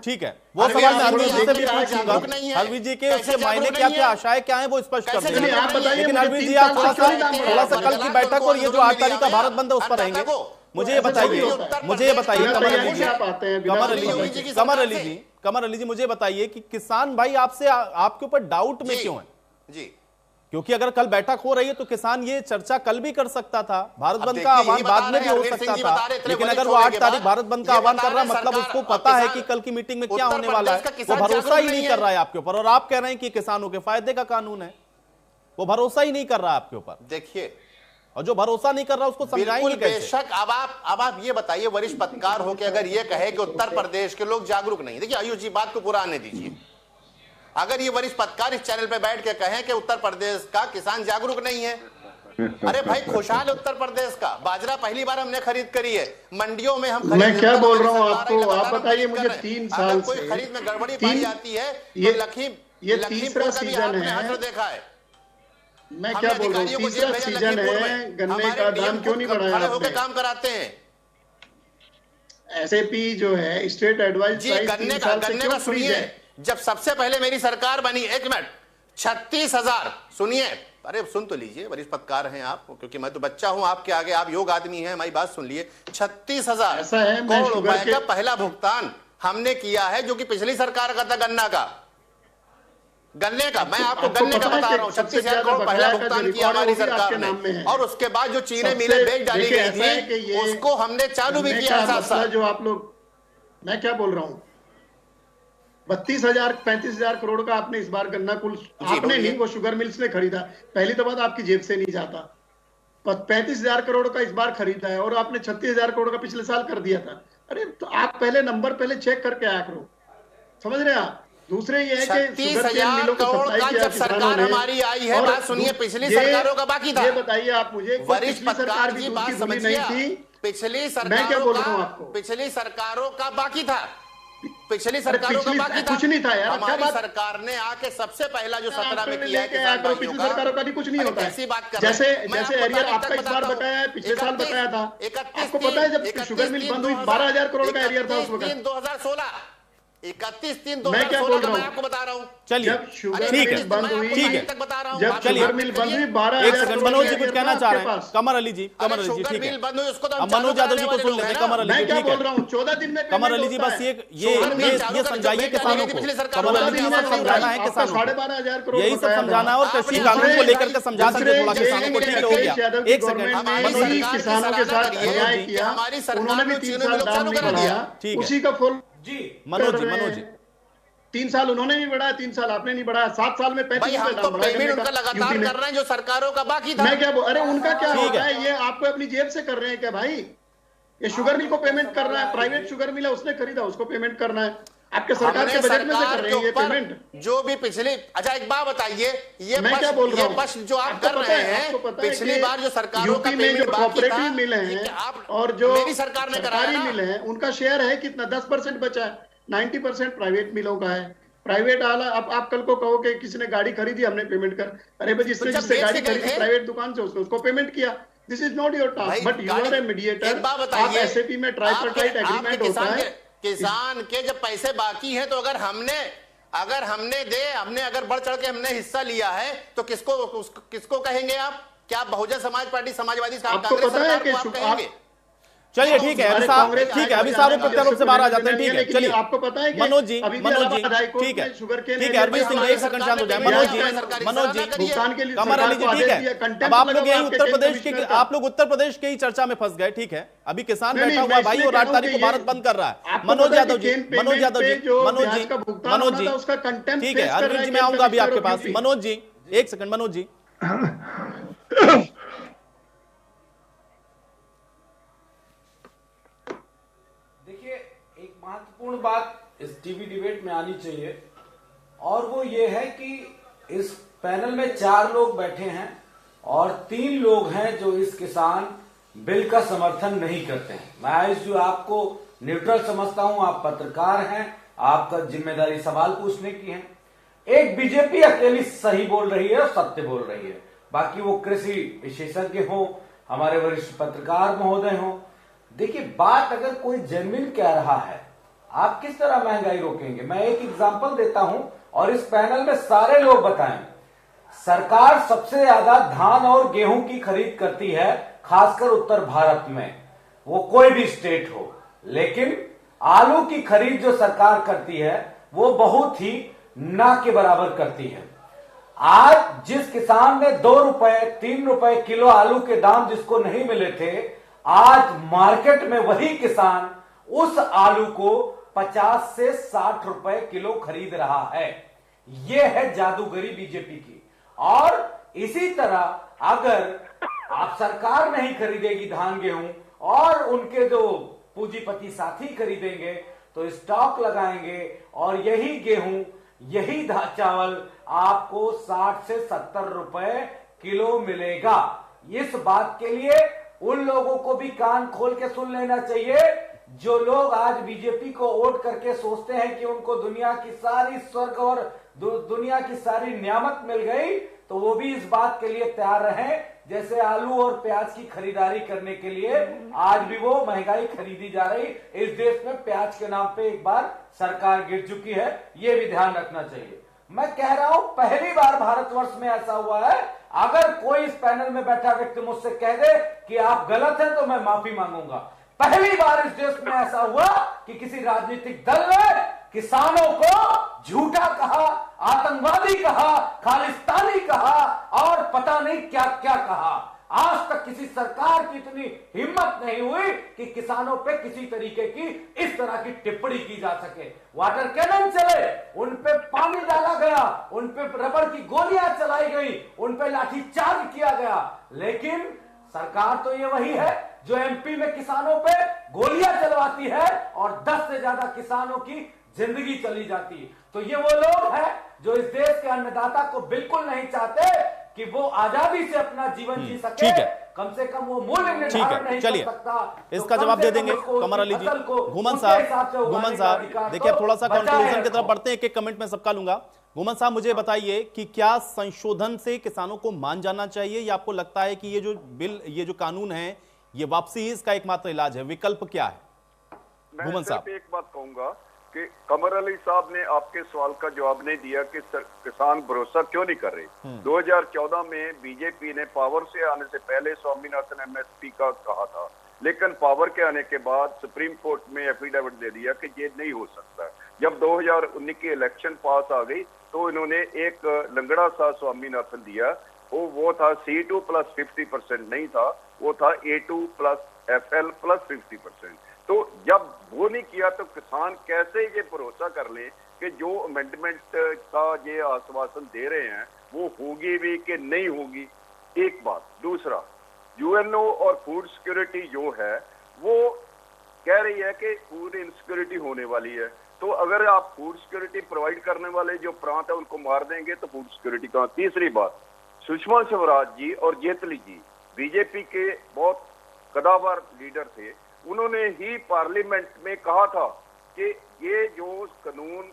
ठीक है, वो सवाल मैं हरवीर जी से भी पूछूंगा। हरवीर जी के उससे मायने क्या क्या, आशाएं क्या है, वो स्पष्ट कर देंगे। लेकिन हरवीर जी आप थोड़ा सा कल की बैठक और ये जो 8 तारीख का भारत बंद है उस पर रहेंगे। मुझे ये बताइए कमर अली जी, मुझे बताइए कि किसान भाई आपसे आपके ऊपर डाउट में क्यों है जी? क्योंकि अगर कल बैठक हो रही है तो किसान ये चर्चा कल भी कर सकता था, भारत बंद का आह्वान बाद में भी हो सकता था। लेकिन अगर वो 8 तारीख भारत बंद का आह्वान कर रहा है, मतलब उसको पता है कि कल की मीटिंग में क्या होने वाला है। वो भरोसा ही नहीं कर रहा है आपके ऊपर, और आप कह रहे हैं कि किसानों के फायदे का कानून है। वो भरोसा ही नहीं कर रहा है आपके ऊपर। देखिए, और जो भरोसा नहीं कर रहा उसको समझाएंगे कैसे? बेशक। अब आप ये बताइए, वरिष्ठ पत्रकार हो के अगर ये कहे कि उत्तर प्रदेश के लोग जागरूक नहीं, देखिए आयुष जी बात को पूरा आने दीजिए। अगर ये वरिष्ठ पत्रकार इस चैनल पे बैठ के कहें कि उत्तर प्रदेश का किसान जागरूक नहीं है, अरे भाई खुशहाल उत्तर प्रदेश का बाजरा पहली बार हमने खरीद करी है, मंडियों में हम मैं क्या बोल रहा हूँ आपको, आप बताइए मुझे 3 साल कोई खरीद में गड़बड़ी पाई जाती है ये तीसरा सीजन है। देखा है, मैं क्या बोल रहा हूँ, तीसरा सीजन है, गन्ने का दाम क्यों नहीं बढ़ाया आपने? काम कराते हैं एसएपी जो है स्टेट एडवाइस प्राइस गन्ने का सुनिए। जब सबसे पहले मेरी सरकार बनी, 1 मिनट, 36,000 सुनिए, अरे सुन तो लीजिए, वरिष्ठ पत्रकार हैं आप, क्योंकि मैं तो बच्चा हूं आपके आगे, आप योग आदमी हैं, हमारी बात सुन लिए। 36,000 करोड़ रुपए का पहला भुगतान हमने किया है, जो कि पिछली सरकार का था गन्ने का। मैं आपको गन्ने का बता रहा हूँ, 36,000 करोड़ पहला भुगतान किया हमारी सरकार ने। और उसके बाद जो चीनी मिलें बेच डाली गई थी उसको हमने चालू भी किया साथ। जो आप लोग, मैं क्या बोल रहा हूँ, 32,000 35,000 करोड़ का आपने इस बार गन्ना कुल आपने नहीं, वो शुगर मिल्स ने खरीदा। पहली तो बात आपकी जेब से नहीं जाता। 35,000 करोड़ का इस बार खरीदा है और आपने 36,000 करोड़ का पिछले साल कर दिया था। अरे तो आप पहले नंबर चेक करके आया करो, समझ रहे हैं आप? दूसरे ये है कि 36,000 करोड़ का जब सरकार हमारी आई है, बात सुनिए, पिछली सरकारों का बाकी था। ये बताइए आप मुझे, वरिष्ठ पत्रकार जी बात समझिए, पिछली सरकारों का बाकी था, पिछली सरकारों का बाकी था, कुछ नहीं था यार। हमारी सरकार ने आके सबसे पहला जो 17 में किया है किसान भाइयों पिछली सरकारों का भी कुछ नहीं होता है। ऐसी बात कर जैसे एरियर आपका इस बार बताया है, पिछले साल बताया था। आपको पता है जब शुगर मिल बंद हुई 12,000 करोड़ का एरियर था उस वक्त, 2016 31/3/2016 मैं आपको बता रहा हूँ। चलिए ठीक है, ठीक है, जब शुगर मिल बंद हुई 12,000 मनोज जी कुछ कहना चाह रहे हैं? कमर अली जी ठीक है, अब मनोज यादव जी को सुन लेते हैं। कमर अली जी ठीक है, 14 दिन में कमर अली जी बस ये समझाइए किसानों को, कमर अली जी सब समझाना है किसानों को, 12,500 करोड़ यही सब समझाना है। और कृषि कानून को लेकर के समझा दीजिए थोड़ा किसानों को। ठीक है, हो गया, एक सेकंड। मनोज जी किसानों के साथ अन्याय किया, उन्होंने भी 3 साल दाम नहीं बढ़ाया, उसी का फल जी। मनोज जी 3 साल उन्होंने नहीं बढ़ाया, 3 साल आपने नहीं बढ़ाया, 7 साल में 35 तो पेमेंट उनका लगातार कर रहे हैं जो सरकारों का बाकी था। मैं क्या अरे उनका क्या होता है, ये आपको अपनी जेब से कर रहे हैं क्या भाई? ये शुगर मिल को पेमेंट करना है, प्राइवेट शुगर मिल है उसने खरीदा, उसको पेमेंट करना है। आपके सरकार के बजट में से कर रहे हैं ये पेमेंट, जो भी पिछले। अच्छा एक बात बताइए, ये मैं क्या बोल रहा हूँ, जो आप कर रहे हैं, पिछली बार जो सरकारों का पेमेंट बाकी था, मिल हैं और जो मेरी सरकार ने सरकारी मिल है उनका शेयर है कितना, 10% बचा है, 90% प्राइवेट मिलों का है। प्राइवेट वाला अब आप कल को कहो कि किसी ने गाड़ी खरीदी हमने पेमेंट कर, अरे भाई जिसने जिससे गाड़ी खरीदी प्राइवेट दुकान से उसको पेमेंट किया। This is not your task, but you are a mediator. आप एसएपी में ट्राइपार्टाइट एग्रीमेंट होता है। किसान के जब पैसे बाकी हैं तो अगर हमने अगर बढ़ चढ़ के हमने हिस्सा लिया है तो किसको कहेंगे आप? क्या बहुजन समाज पार्टी, समाजवादी आपको पता है कि चलिए ठीक है अभी साहब, ठीक है अभी साहब प्रत्यारोप से बाहर आ जाते हैं। ठीक है चलिए आपको पता है मनोज जी, ठीक है ठीक है अरविंद सिंह एक सेकंड शांत हो जाए। मनोज जी कमर अली जी ठीक है, अब आप लोग यही उत्तर प्रदेश के, आप लोग उत्तर प्रदेश के ही चर्चा में फंस गए। ठीक है अभी किसान बैठा हुआ भाई और 8 तारीख को भारत बंद कर रहा है। मनोज यादव जी ठीक है अरविंद जी मैं आऊंगा अभी आपके पास। मनोज जी एक सेकंड, मनोज जी महत्वपूर्ण बात इस टीवी डिबेट में आनी चाहिए और वो ये है कि इस पैनल में 4 लोग बैठे हैं और 3 लोग हैं जो इस किसान बिल का समर्थन नहीं करते हैं। मैं जो आपको न्यूट्रल समझता हूं, आप पत्रकार हैं, आपका जिम्मेदारी सवाल पूछने की है। एक बीजेपी अकेली सही बोल रही है और सत्य बोल रही है, बाकी वो कृषि विशेषज्ञ हो, हमारे वरिष्ठ पत्रकार महोदय हो। देखिए बात अगर कोई जेन्युइन कह रहा है, आप किस तरह महंगाई रोकेंगे? मैं एक एग्जांपल देता हूं और इस पैनल में सारे लोग बताएं। सरकार सबसे ज्यादा धान और गेहूं की खरीद करती है, खासकर उत्तर भारत में, वो कोई भी स्टेट हो, लेकिन आलू की खरीद जो सरकार करती है वो बहुत ही ना के बराबर करती है। आज जिस किसान ने 2 रुपए 3 रुपए किलो आलू के दाम जिसको नहीं मिले थे, आज मार्केट में वही किसान उस आलू को 50 से 60 रुपए किलो खरीद रहा है। यह है जादूगरी बीजेपी की। और इसी तरह अगर आप सरकार नहीं खरीदेगी धान गेहूं और उनके जो पूंजीपति साथी खरीदेंगे तो स्टॉक लगाएंगे और यही गेहूं यही चावल आपको 60 से 70 रुपए किलो मिलेगा। इस बात के लिए उन लोगों को भी कान खोल के सुन लेना चाहिए जो लोग आज बीजेपी को वोट करके सोचते हैं कि उनको दुनिया की सारी स्वर्ग और दुनिया की सारी नियामत मिल गई, तो वो भी इस बात के लिए तैयार रहें जैसे आलू और प्याज की खरीदारी करने के लिए आज भी वो महंगाई खरीदी जा रही। इस देश में प्याज के नाम पे एक बार सरकार गिर चुकी है, ये भी ध्यान रखना चाहिए। मैं कह रहा हूं पहली बार भारतवर्ष में ऐसा हुआ है। अगर कोई इस पैनल में बैठा व्यक्ति मुझसे कह दे कि आप गलत हैं तो मैं माफी मांगूंगा। पहली बार इस देश में ऐसा हुआ कि किसी राजनीतिक दल ने किसानों को झूठा कहा, आतंकवादी कहा, खालिस्तानी कहा और पता नहीं क्या क्या कहा। आज तक किसी सरकार की इतनी हिम्मत नहीं हुई कि किसानों पे किसी तरीके की इस तरह की टिप्पणी की जा सके। वाटर कैनन चले, उन पे पानी डाला गया, उन पे रबड़ की गोलियां चलाई गई, उन पे लाठीचार्ज किया गया, लेकिन सरकार तो ये वही है जो एमपी में किसानों पे गोलियां चलवाती है और 10 से ज्यादा किसानों की जिंदगी चली जाती है। तो ये वो लोग हैं जो इस देश के अन्नदाता को बिल्कुल नहीं चाहते कि वो आजादी से अपना जीवन जी सके। ठीक है, कम से कम वो मूल्य निर्धारण नहीं कर सकता। इसका जवाब दे देंगे कमर अली जी। घुमन साहब देखिए अब थोड़ा सा कंक्लूजन की तरफ बढ़ते हैं, एक एक कमेंट में सबका लूंगा। घुमन साहब मुझे बताइए कि क्या संशोधन से किसानों को मान जाना चाहिए या आपको लगता है कि ये जो बिल, ये जो कानून है, ये वापसी ही इसका एकमात्र इलाज है? विकल्प क्या है? घुमन साहब एक बात कहूंगा कि कमर अली साहब ने आपके सवाल का जवाब नहीं दिया कि किसान भरोसा क्यों नहीं कर रहे। 2014 में बीजेपी ने पावर से आने से पहले स्वामीनाथन एमएसपी का कहा था, लेकिन पावर के आने के बाद सुप्रीम कोर्ट में एफिडेविट दे दिया कि ये नहीं हो सकता। जब 2019 की इलेक्शन पास आ गई तो इन्होंने एक लंगड़ा सा स्वामीनाथन दिया, वो था C2 + 50% नहीं था, वो था A2 + FL + 50%। तो जब वो नहीं किया तो किसान कैसे ये भरोसा कर ले कि जो अमेंडमेंट का ये आश्वासन दे रहे हैं वो होगी भी कि नहीं होगी? एक बात। दूसरा, यूएनओ और फूड सिक्योरिटी जो है वो कह रही है कि फूड इनसिक्योरिटी होने वाली है। तो अगर आप फूड सिक्योरिटी प्रोवाइड करने वाले जो प्रांत है उनको मार देंगे तो फूड सिक्योरिटी कहां? तीसरी बात, सुषमा स्वराज जी और जेटली जी बीजेपी के बहुत कदावर लीडर थे, उन्होंने ही पार्लियामेंट में कहा था कि ये जो कानून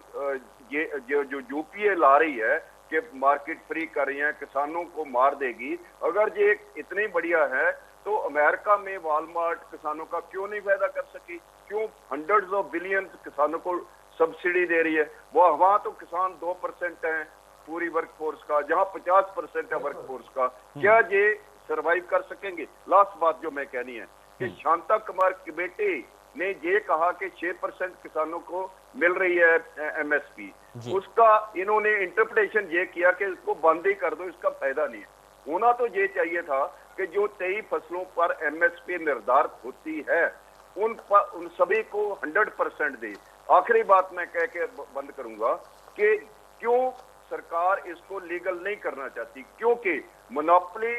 ये जो यूपीए ला रही है कि मार्केट फ्री कर रही है, किसानों को मार देगी। अगर ये इतनी बढ़िया है तो अमेरिका में वॉलमार्ट किसानों का क्यों नहीं फायदा कर सकी? क्यों हंड्रेड्स ऑफ बिलियंस किसानों को सब्सिडी दे रही है? वहां तो किसान 2% हैं पूरी वर्कफोर्स का, जहां 50% है वर्कफोर्स का। क्या ये सरवाइव कर सकेंगे? लास्ट बात जो मैं कहनी है कि शांता कुमार कमेटी ने ये कहा कि 6% किसानों को मिल रही है एमएसपी, उसका इन्होंने इंटरप्रिटेशन ये किया कि इसको बंद ही कर दो, इसका फायदा नहीं है। होना तो ये चाहिए था कि जो 23 फसलों पर एमएसपी निर्धारित होती है उन सभी को 100% दे। आखिरी बात मैं कह के बंद करूंगा कि क्यों सरकार इसको लीगल नहीं करना चाहती, क्योंकि मोनोपोली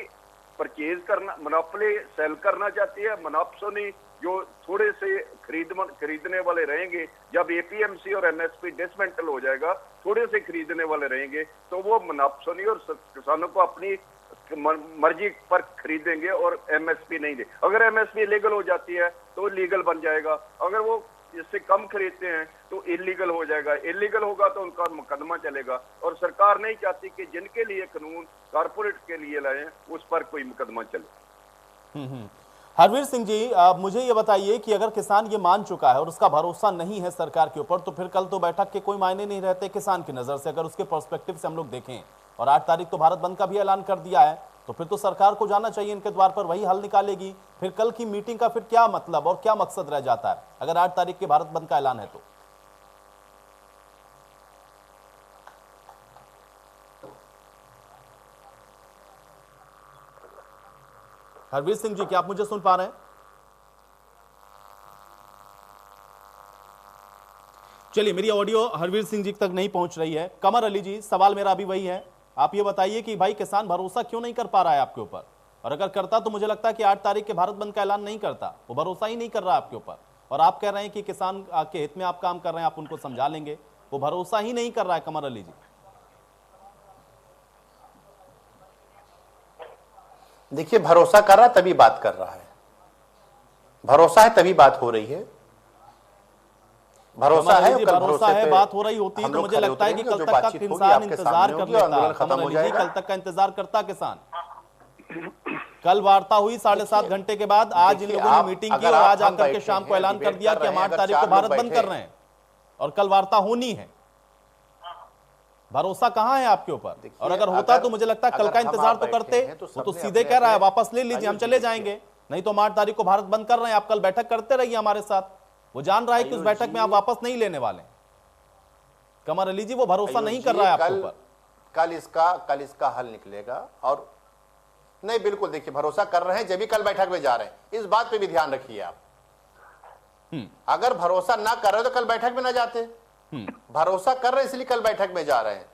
परचेज करना, मोनोपोली सेल करना चाहती है। मोनोपोली जो थोड़े से खरीदने वाले रहेंगे, जब एपीएमसी और एमएसपी डिसमेंटल हो जाएगा, थोड़े से खरीदने वाले रहेंगे तो वो मोनोपोली और किसानों को अपनी मर्जी पर खरीदेंगे और एमएसपी नहीं दे। अगर एमएसपी लीगल हो जाती है तो लीगल बन जाएगा, अगर वो इससे कम खरीदते हैं तो इलीगल हो जाएगा, इलीगल होगा तो उनका मुकदमा चलेगा। और सरकार नहीं चाहती कि जिनके लिए कानून कारपोरेट के लिए लाए उस पर कोई मुकदमा चले। हरवीर सिंह जी, मुझे ये बताइए कि अगर किसान ये मान चुका है और उसका भरोसा नहीं है सरकार के ऊपर, तो फिर कल तो बैठक के कोई मायने नहीं रहते किसान की नजर से, अगर उसके पर्सपेक्टिव से हम लोग देखें। और 8 तारीख तो भारत बंद का भी ऐलान कर दिया है, तो फिर तो सरकार को जाना चाहिए इनके द्वार पर, वही हल निकालेगी। फिर कल की मीटिंग का फिर क्या मतलब और क्या मकसद रह जाता है अगर 8 तारीख के भारत बंद का ऐलान है तो? हरवीर सिंह जी, क्या आप मुझे सुन पा रहे हैं? चलिए, मेरी ऑडियो हरवीर सिंह जी तक नहीं पहुंच रही है। कमर अली जी, सवाल मेरा अभी वही है, आप ये बताइए कि भाई किसान भरोसा क्यों नहीं कर पा रहा है आपके ऊपर, और अगर करता तो मुझे लगता है कि 8 तारीख के भारत बंद का ऐलान नहीं करता। वो भरोसा ही नहीं कर रहा आपके ऊपर, और आप कह रहे हैं कि किसान के हित में आप काम कर रहे हैं, आप उनको समझा लेंगे। वो भरोसा ही नहीं कर रहा है कमर अली जी। देखिए, भरोसा कर रहा तभी बात कर रहा है, भरोसा है तभी बात हो रही है। भरोसा है, भरोसा है, बात हो रही होती है तो मुझे लगता है कि कल तक का किसान इंतजार कर लेता, खत्म हो जाएगा। कल तक का इंतजार करता किसान। कल वार्ता हुई 7.5 घंटे के बाद, आज इन लोगों ने मीटिंग की और आज आकर के शाम को ऐलान कर दिया कि हम 8 तारीख को भारत बंद कर रहे हैं और कल वार्ता होनी है। भरोसा कहां है आपके ऊपर? और अगर होता तो मुझे लगता है कल का इंतजार तो करते। वो तो सीधे कह रहा है वापस ले लीजिए, हम चले जाएंगे, नहीं तो हम 8 तारीख को भारत बंद कर रहे हैं, आप कल बैठक करते रहिए हमारे साथ। वो जान रहा है कि उस बैठक में आप वापस नहीं लेने वाले। कमर अली जी, वो भरोसा नहीं कर रहा है आपके ऊपर। कल इसका हल निकलेगा। और नहीं, बिल्कुल, देखिए, भरोसा कर रहे हैं जब भी कल बैठक में जा रहे हैं, इस बात पे भी ध्यान रखिए आप। अगर भरोसा ना कर रहे तो कल बैठक में ना जाते। भरोसा कर रहे इसलिए कल बैठक में जा रहे हैं।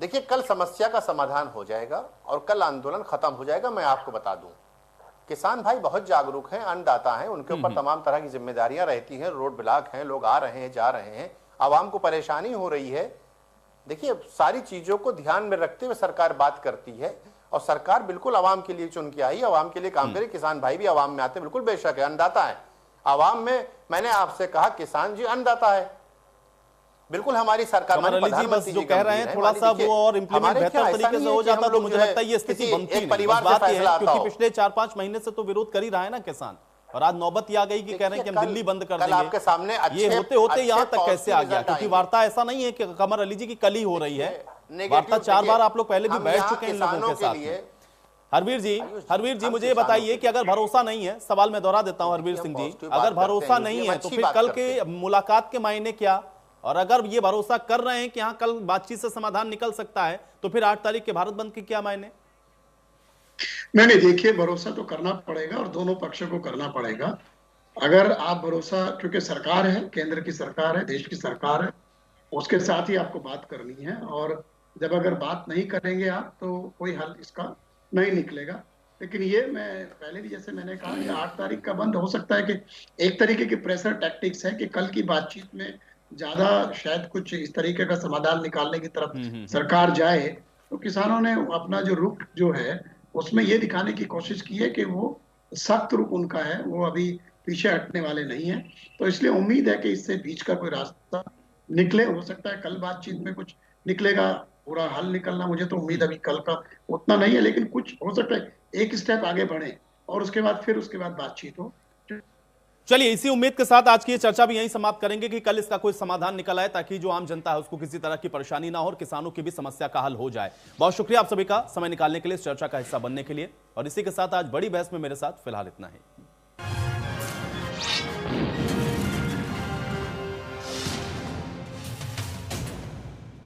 देखिए, कल समस्या का समाधान हो जाएगा और कल आंदोलन खत्म हो जाएगा। मैं आपको बता दूं, किसान भाई बहुत जागरूक हैं, अन्नदाता हैं, उनके ऊपर तमाम तरह की जिम्मेदारियां रहती हैं, रोड ब्लॉक हैं, लोग आ रहे हैं, जा रहे हैं, आवाम को परेशानी हो रही है। देखिए, सारी चीजों को ध्यान में रखते हुए सरकार बात करती है, और सरकार बिल्कुल आवाम के लिए चुन के आई, आवाम के लिए काम करे। किसान भाई भी आवाम में आते, बिल्कुल बेशक है, अन्नदाता है आवाम में। मैंने आपसे कहा, किसान जी अन्नदाता है, बिल्कुल हमारी सरकार बस जो कह रहे हैं थोड़ा सा वो और इंप्लीमेंट बेहतर तरीके से हो जाता तो मुझे लगता है ये स्थिति बनती नहीं। परिवार बात ये है क्योंकि पिछले 4-5 महीने से तो विरोध कर ही रहा है ना किसान, और आज नौबत ये आ गई कि कह रहे हैं कि हम दिल्ली बंद कर देंगे। आपके सामने ये होते होते यहाँ तक कैसे आ गया? क्योंकि वार्ता ऐसा नहीं है कि कमर अली जी की कल ही हो रही है, वार्ता 4 बार आप लोग पहले भी बैठ चुके हैं इन लोगों के साथ। हरवीर जी, मुझे बताइए कि अगर भरोसा नहीं है, सवाल मैं दोहरा देता हूं हरवीर सिंह जी, अगर भरोसा नहीं है तो फिर कल के मुलाकात के मायने क्या? और अगर ये भरोसा कर रहे हैं कि हाँ कल बातचीत से समाधान निकल सकता है, तो फिर 8 तारीख के भारत बंद के क्या मायने? नहीं, देखिए, भरोसा तो करना पड़ेगा और दोनों पक्षों को करना पड़ेगा। अगर आप भरोसा, क्योंकि सरकार है, केंद्र की सरकार है, देश की सरकार है, उसके साथ ही आपको बात करनी है। और जब अगर बात नहीं करेंगे आप तो कोई हल इसका नहीं निकलेगा। लेकिन ये मैं पहले भी जैसे मैंने कहा, ये 8 तारीख का बंद हो सकता है कि एक तरीके की प्रेशर टैक्टिक्स है कि कल की बातचीत में ज्यादा शायद कुछ इस तरीके का समाधान निकालने की तरफ सरकार जाए, तो किसानों ने अपना जो रुख जो है उसमें ये दिखाने की कोशिश की है कि वो सख्त रुख उनका है, वो अभी पीछे हटने वाले नहीं है। तो इसलिए उम्मीद है कि इससे बीच का कोई रास्ता निकले। हो सकता है कल बातचीत में कुछ निकलेगा, पूरा हल निकलना मुझे तो उम्मीद अभी कल का उतना नहीं है, लेकिन कुछ हो सकता है एक स्टेप आगे बढ़े और उसके बाद बातचीत हो। चलिए इसी उम्मीद के साथ आज की ये चर्चा भी यहीं समाप्त करेंगे कि कल इसका कोई समाधान निकल आए, ताकि जो आम जनता है उसको किसी तरह की परेशानी ना हो और किसानों की भी समस्या का हल हो जाए। बहुत शुक्रिया आप सभी का समय निकालने के लिए, इस चर्चा का हिस्सा बनने के लिए। और इसी के साथ आज बड़ी बहस में मेरे साथ फिलहाल इतना ही।